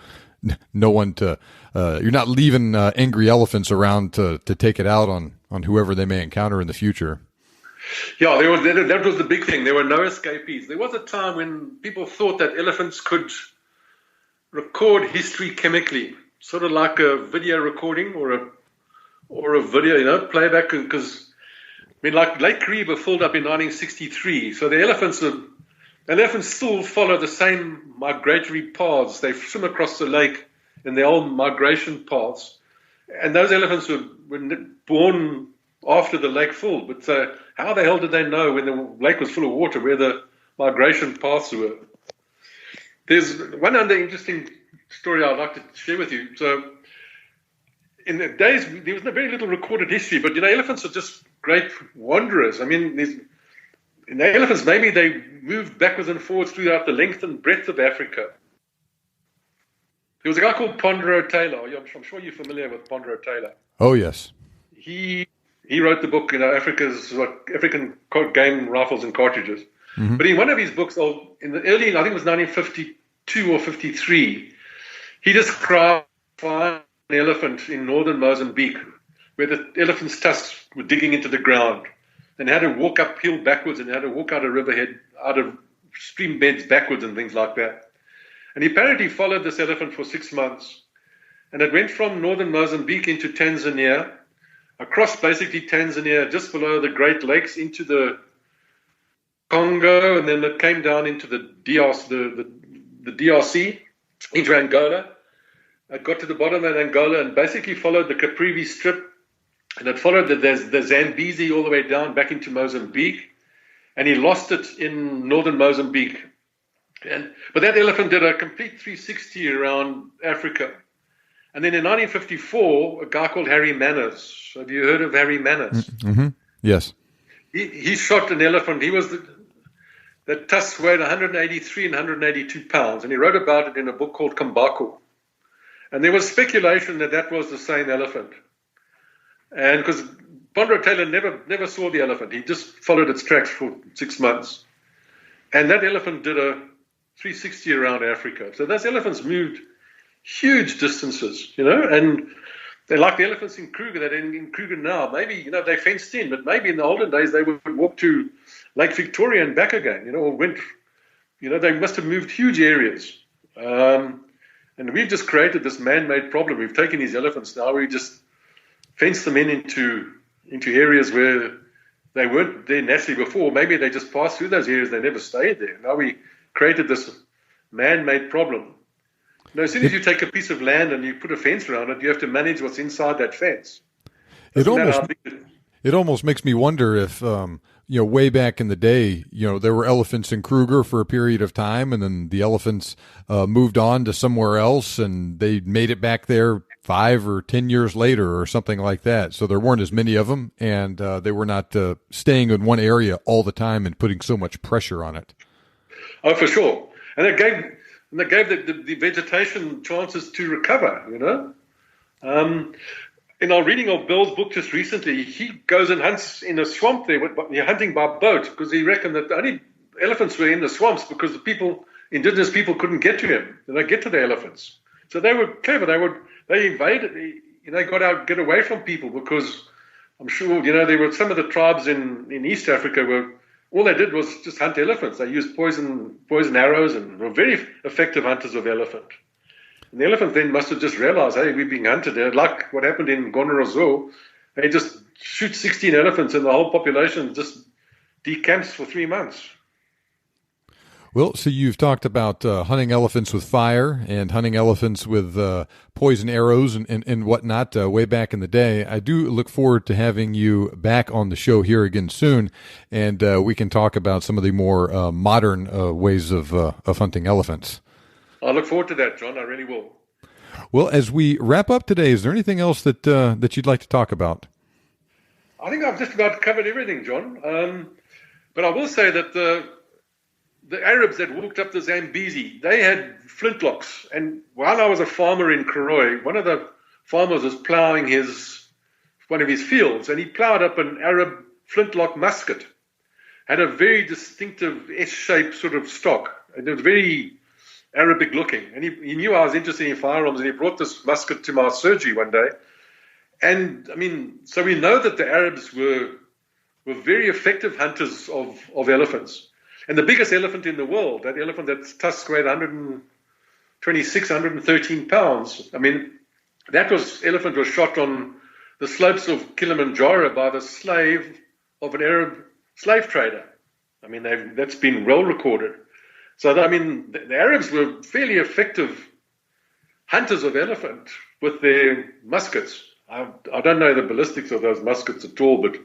no one you're not leaving angry elephants around to take it out on whoever they may encounter in the future. Yeah, that was the big thing. There were no escapees. There was a time when people thought that elephants could record history chemically, sort of like a video recording or a video, playback. Because like Lake Kariba filled up in 1963, so the elephants still follow the same migratory paths. They swim across the lake in their old migration paths, and those elephants were born after the lake filled. But how the hell did they know when the lake was full of water where the migration paths were? There's one other interesting story I'd like to share with you. So in the days, there was very little recorded history, but elephants are just great wanderers. I mean, in the elephants, maybe they moved backwards and forwards throughout the length and breadth of Africa. There was a guy called Ponderow Taylor. I'm sure you're familiar with Ponderow Taylor. Oh, yes. He wrote the book, African Game Rifles and Cartridges. Mm-hmm. But in one of his books, in the early, I think it was 1952 or 53, he described finding elephant in northern Mozambique, where the elephant's tusks were digging into the ground, and had to walk uphill backwards, and had to walk out of riverhead, out of stream beds backwards and things like that. And he apparently followed this elephant for 6 months. And it went from northern Mozambique into Tanzania, across basically Tanzania, just below the Great Lakes, into the Congo, and then it came down into the DRC, into Angola. It got to the bottom of Angola and basically followed the Caprivi Strip, and it followed the Zambezi all the way down back into Mozambique, and he lost it in northern Mozambique. But that elephant did a complete 360 around Africa. And then in 1954, a guy called Harry Manners. Have you heard of Harry Manners? Mm-hmm. Yes. He shot an elephant. He was the tusks weighed 183 and 182 pounds, and he wrote about it in a book called Kambako. And there was speculation that that was the same elephant. And because Bondro Taylor never saw the elephant, he just followed its tracks for 6 months. And that elephant did a 360 around Africa. So those elephants moved huge distances, and they're like the elephants in Kruger that are in Kruger now. Maybe, they're fenced in, but maybe in the olden days they would walk to Lake Victoria and back again, or went, they must have moved huge areas. And we've just created this man-made problem. We've taken these elephants now, we just fence them into areas where they weren't there naturally before. Maybe they just passed through those areas, they never stayed there. Now we created this man-made problem. As soon as you take a piece of land and you put a fence around it, you have to manage what's inside that fence. It almost makes me wonder if, way back in the day, there were elephants in Kruger for a period of time, and then the elephants moved on to somewhere else, and they made it back there 5 or 10 years later or something like that. So there weren't as many of them, and they were not staying in one area all the time and putting so much pressure on it. Oh, for sure. And it gave the vegetation chances to recover, In our reading of Bill's book just recently, he goes and hunts in a swamp there, hunting by boat, because he reckoned that the only elephants were in the swamps because indigenous people couldn't get to him. They get to the elephants. So they were clever. They invaded, get away from people, because I'm sure, there were some of the tribes in East Africa where all they did was just hunt elephants. They used poison arrows and were very effective hunters of elephant. And the elephant then must have just realized, hey, we're being hunted. Like what happened in Gonorrhoea, they just shoot 16 elephants and the whole population just decamps for 3 months. Well, so you've talked about hunting elephants with fire and hunting elephants with poison arrows and whatnot way back in the day. I do look forward to having you back on the show here again soon, and we can talk about some of the more modern ways of hunting elephants. I look forward to that, John. I really will. Well, as we wrap up today, is there anything else that you'd like to talk about? I think I've just about covered everything, John. But I will say that the Arabs that walked up the Zambezi, they had flintlocks. And while I was a farmer in Karoi, one of the farmers was ploughing one of his fields, and he ploughed up an Arab flintlock musket. Had a very distinctive S-shaped sort of stock. And it was very Arabic looking. And he knew I was interested in firearms, and he brought this musket to my surgery one day. And, so we know that the Arabs were very effective hunters of elephants. And the biggest elephant in the world, that elephant that's tusks weighed 126, 113 pounds. That elephant was shot on the slopes of Kilimanjaro by the slave of an Arab slave trader. That's been well recorded. So, the Arabs were fairly effective hunters of elephant with their muskets. I don't know the ballistics of those muskets at all, but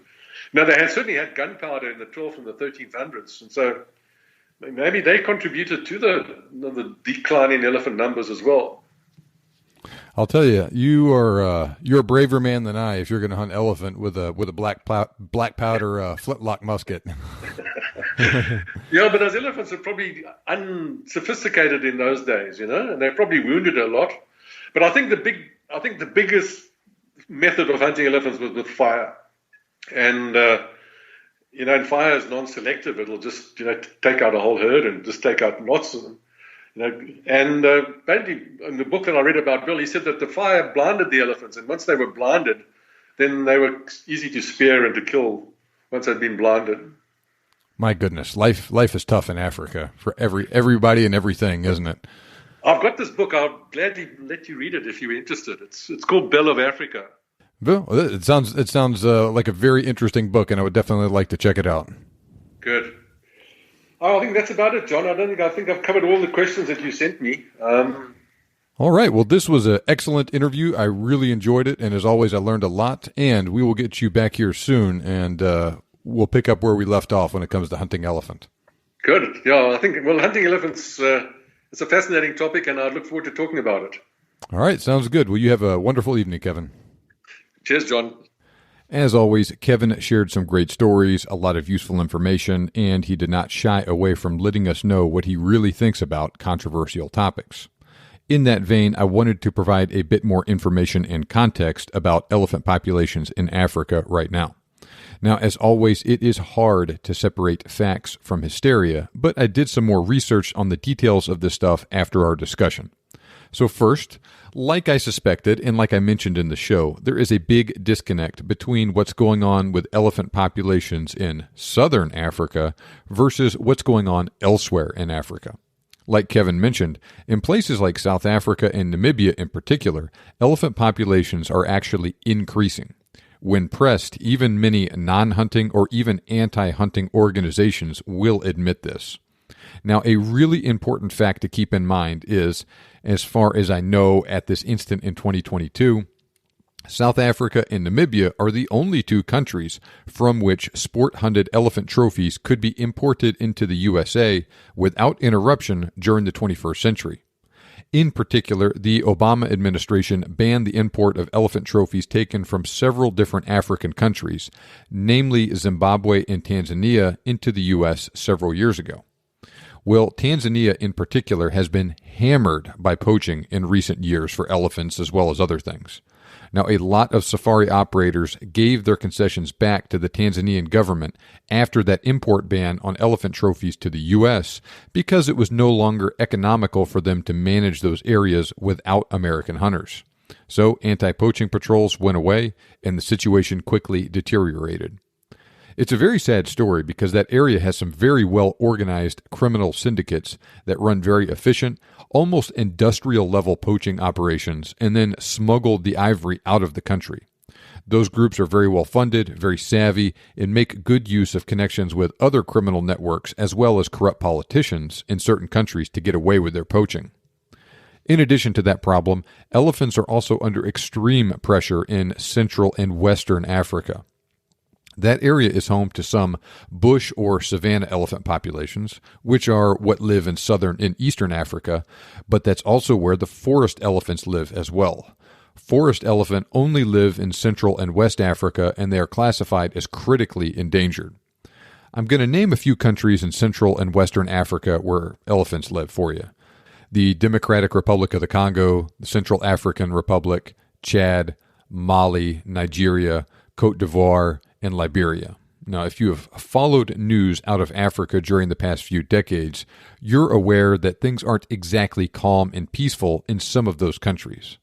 they certainly had gunpowder in the 12th and the 1300s, and so maybe they contributed to the decline in elephant numbers as well. I'll tell you, you're a braver man than I if you're going to hunt elephant with a black powder flintlock musket. Yeah, but those elephants are probably unsophisticated in those days, and they're probably wounded a lot. But I think the biggest method of hunting elephants was with fire, and and fire is non-selective. It'll just take out a whole herd and just take out lots of them. And apparently, in the book that I read about Bill, he said that the fire blinded the elephants, and once they were blinded, then they were easy to spear and to kill once they'd been blinded. My goodness, life is tough in Africa for everybody and everything, isn't it? I've got this book. I'll gladly let you read it if you're interested. It's called Bell of Africa. Well, it sounds like a very interesting book, and I would definitely like to check it out. Good. Oh, I think that's about it, John. I think I've covered all the questions that you sent me. All right. Well, this was an excellent interview. I really enjoyed it, and as always, I learned a lot. And we will get you back here soon, and we'll pick up where we left off when it comes to hunting elephant. Good. Yeah, I think hunting elephants. It's a fascinating topic, and I look forward to talking about it. All right. Sounds good. Well, you have a wonderful evening, Kevin. Cheers, John. As always, Kevin shared some great stories, a lot of useful information, and he did not shy away from letting us know what he really thinks about controversial topics. In that vein, I wanted to provide a bit more information and context about elephant populations in Africa right now. Now, as always, it is hard to separate facts from hysteria, but I did some more research on the details of this stuff after our discussion. So first, like I suspected and like I mentioned in the show, there is a big disconnect between what's going on with elephant populations in southern Africa versus what's going on elsewhere in Africa. Like Kevin mentioned, in places like South Africa and Namibia in particular, elephant populations are actually increasing. When pressed, even many non-hunting or even anti-hunting organizations will admit this. Now, a really important fact to keep in mind is, as far as I know at this instant in 2022, South Africa and Namibia are the only two countries from which sport-hunted elephant trophies could be imported into the USA without interruption during the 21st century. In particular, the Obama administration banned the import of elephant trophies taken from several different African countries, namely Zimbabwe and Tanzania, into the U.S. several years ago. Well, Tanzania in particular has been hammered by poaching in recent years for elephants as well as other things. Now, a lot of safari operators gave their concessions back to the Tanzanian government after that import ban on elephant trophies to the U.S. because it was no longer economical for them to manage those areas without American hunters. So anti-poaching patrols went away, and the situation quickly deteriorated. It's a very sad story because that area has some very well-organized criminal syndicates that run very efficient, almost industrial-level poaching operations and then smuggled the ivory out of the country. Those groups are very well-funded, very savvy, and make good use of connections with other criminal networks as well as corrupt politicians in certain countries to get away with their poaching. In addition to that problem, elephants are also under extreme pressure in Central and Western Africa. That area is home to some bush or savanna elephant populations, which are what live in southern and eastern Africa, but that's also where the forest elephants live as well. Forest elephant only live in Central and West Africa, and they are classified as critically endangered. I'm going to name a few countries in Central and Western Africa where elephants live for you. The Democratic Republic of the Congo, the Central African Republic, Chad, Mali, Nigeria, Côte d'Ivoire, and Liberia. Now, if you have followed news out of Africa during the past few decades, you're aware that things aren't exactly calm and peaceful in some of those countries.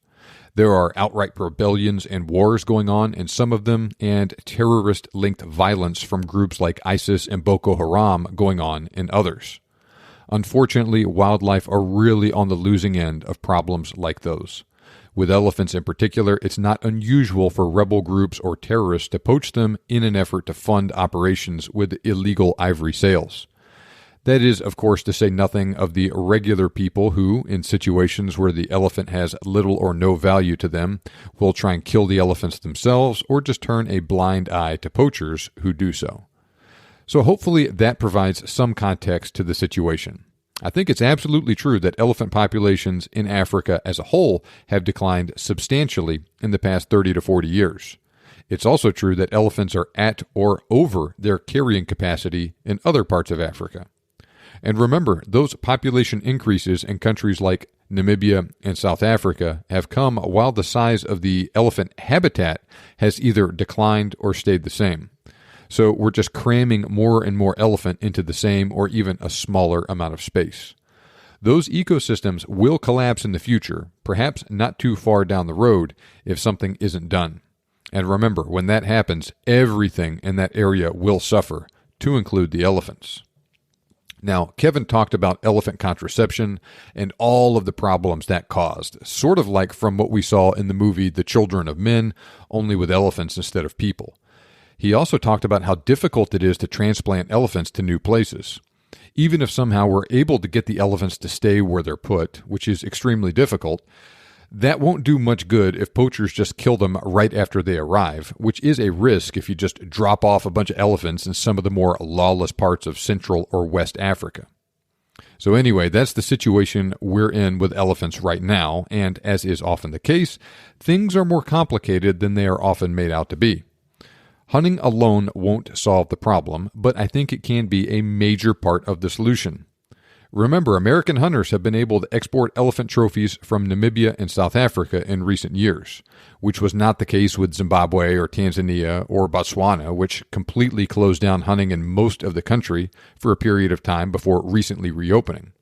There are outright rebellions and wars going on in some of them, and terrorist-linked violence from groups like ISIS and Boko Haram going on in others. Unfortunately, wildlife are really on the losing end of problems like those. With elephants in particular, it's not unusual for rebel groups or terrorists to poach them in an effort to fund operations with illegal ivory sales. That is, of course, to say nothing of the regular people who, in situations where the elephant has little or no value to them, will try and kill the elephants themselves or just turn a blind eye to poachers who do so. So hopefully that provides some context to the situation. I think it's absolutely true that elephant populations in Africa as a whole have declined substantially in the past 30 to 40 years. It's also true that elephants are at or over their carrying capacity in other parts of Africa. And remember, those population increases in countries like Namibia and South Africa have come while the size of the elephant habitat has either declined or stayed the same. So we're just cramming more and more elephant into the same or even a smaller amount of space. Those ecosystems will collapse in the future, perhaps not too far down the road, if something isn't done. And remember, when that happens, everything in that area will suffer, to include the elephants. Now, Kevin talked about elephant contraception and all of the problems that caused, sort of like from what we saw in the movie The Children of Men, only with elephants instead of people. He also talked about how difficult it is to transplant elephants to new places. Even if somehow we're able to get the elephants to stay where they're put, which is extremely difficult, that won't do much good if poachers just kill them right after they arrive, which is a risk if you just drop off a bunch of elephants in some of the more lawless parts of Central or West Africa. So anyway, that's the situation we're in with elephants right now, and as is often the case, things are more complicated than they are often made out to be. Hunting alone won't solve the problem, but I think it can be a major part of the solution. Remember, American hunters have been able to export elephant trophies from Namibia and South Africa in recent years, which was not the case with Zimbabwe or Tanzania or Botswana, which completely closed down hunting in most of the country for a period of time before recently reopening.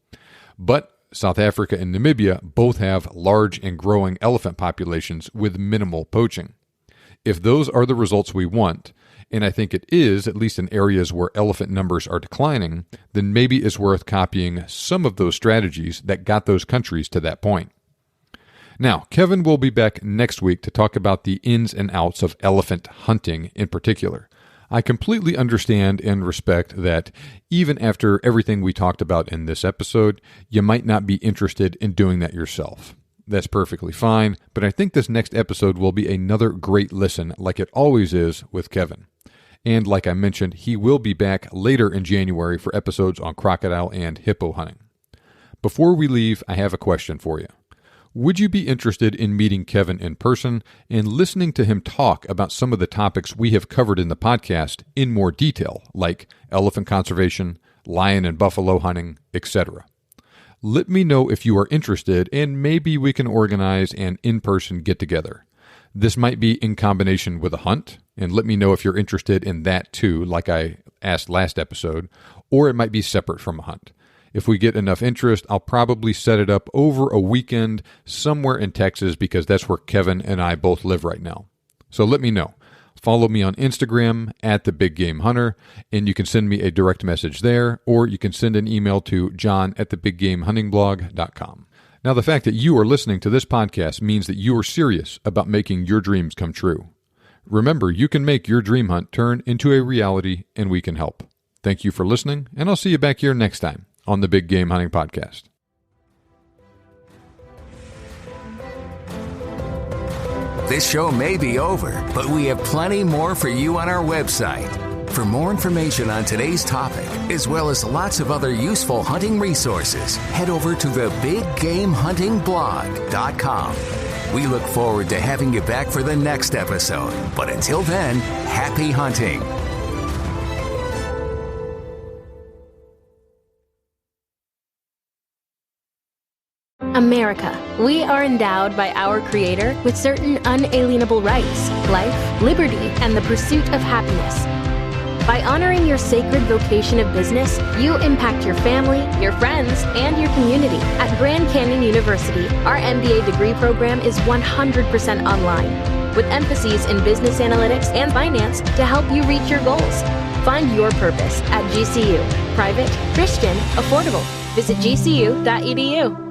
But South Africa and Namibia both have large and growing elephant populations with minimal poaching. If those are the results we want, and I think it is, at least in areas where elephant numbers are declining, then maybe it's worth copying some of those strategies that got those countries to that point. Now, Kevin will be back next week to talk about the ins and outs of elephant hunting in particular. I completely understand and respect that even after everything we talked about in this episode, you might not be interested in doing that yourself. That's perfectly fine, but I think this next episode will be another great listen like it always is with Kevin. And like I mentioned, he will be back later in January for episodes on crocodile and hippo hunting. Before we leave, I have a question for you. Would you be interested in meeting Kevin in person and listening to him talk about some of the topics we have covered in the podcast in more detail, like elephant conservation, lion and buffalo hunting, etc.? Let me know if you are interested, and maybe we can organize an in-person get-together. This might be in combination with a hunt, and let me know if you're interested in that too, like I asked last episode, or it might be separate from a hunt. If we get enough interest, I'll probably set it up over a weekend somewhere in Texas because that's where Kevin and I both live right now. So let me know. Follow me on Instagram @TheBigGameHunter, and you can send me a direct message there, or you can send an email to john@thebiggamehuntingblog.com. Now, the fact that you are listening to this podcast means that you are serious about making your dreams come true. Remember, you can make your dream hunt turn into a reality, and we can help. Thank you for listening, and I'll see you back here next time on the Big Game Hunting Podcast. This show may be over, but we have plenty more for you on our website. For more information on today's topic, as well as lots of other useful hunting resources, head over to thebiggamehuntingblog.com. We look forward to having you back for the next episode. But until then, happy hunting. America. We are endowed by our Creator with certain unalienable rights, life, liberty, and the pursuit of happiness. By honoring your sacred vocation of business, you impact your family, your friends, and your community. At Grand Canyon University, our MBA degree program is 100% online, with emphases in business analytics and finance to help you reach your goals. Find your purpose at GCU. Private, Christian, affordable. Visit gcu.edu.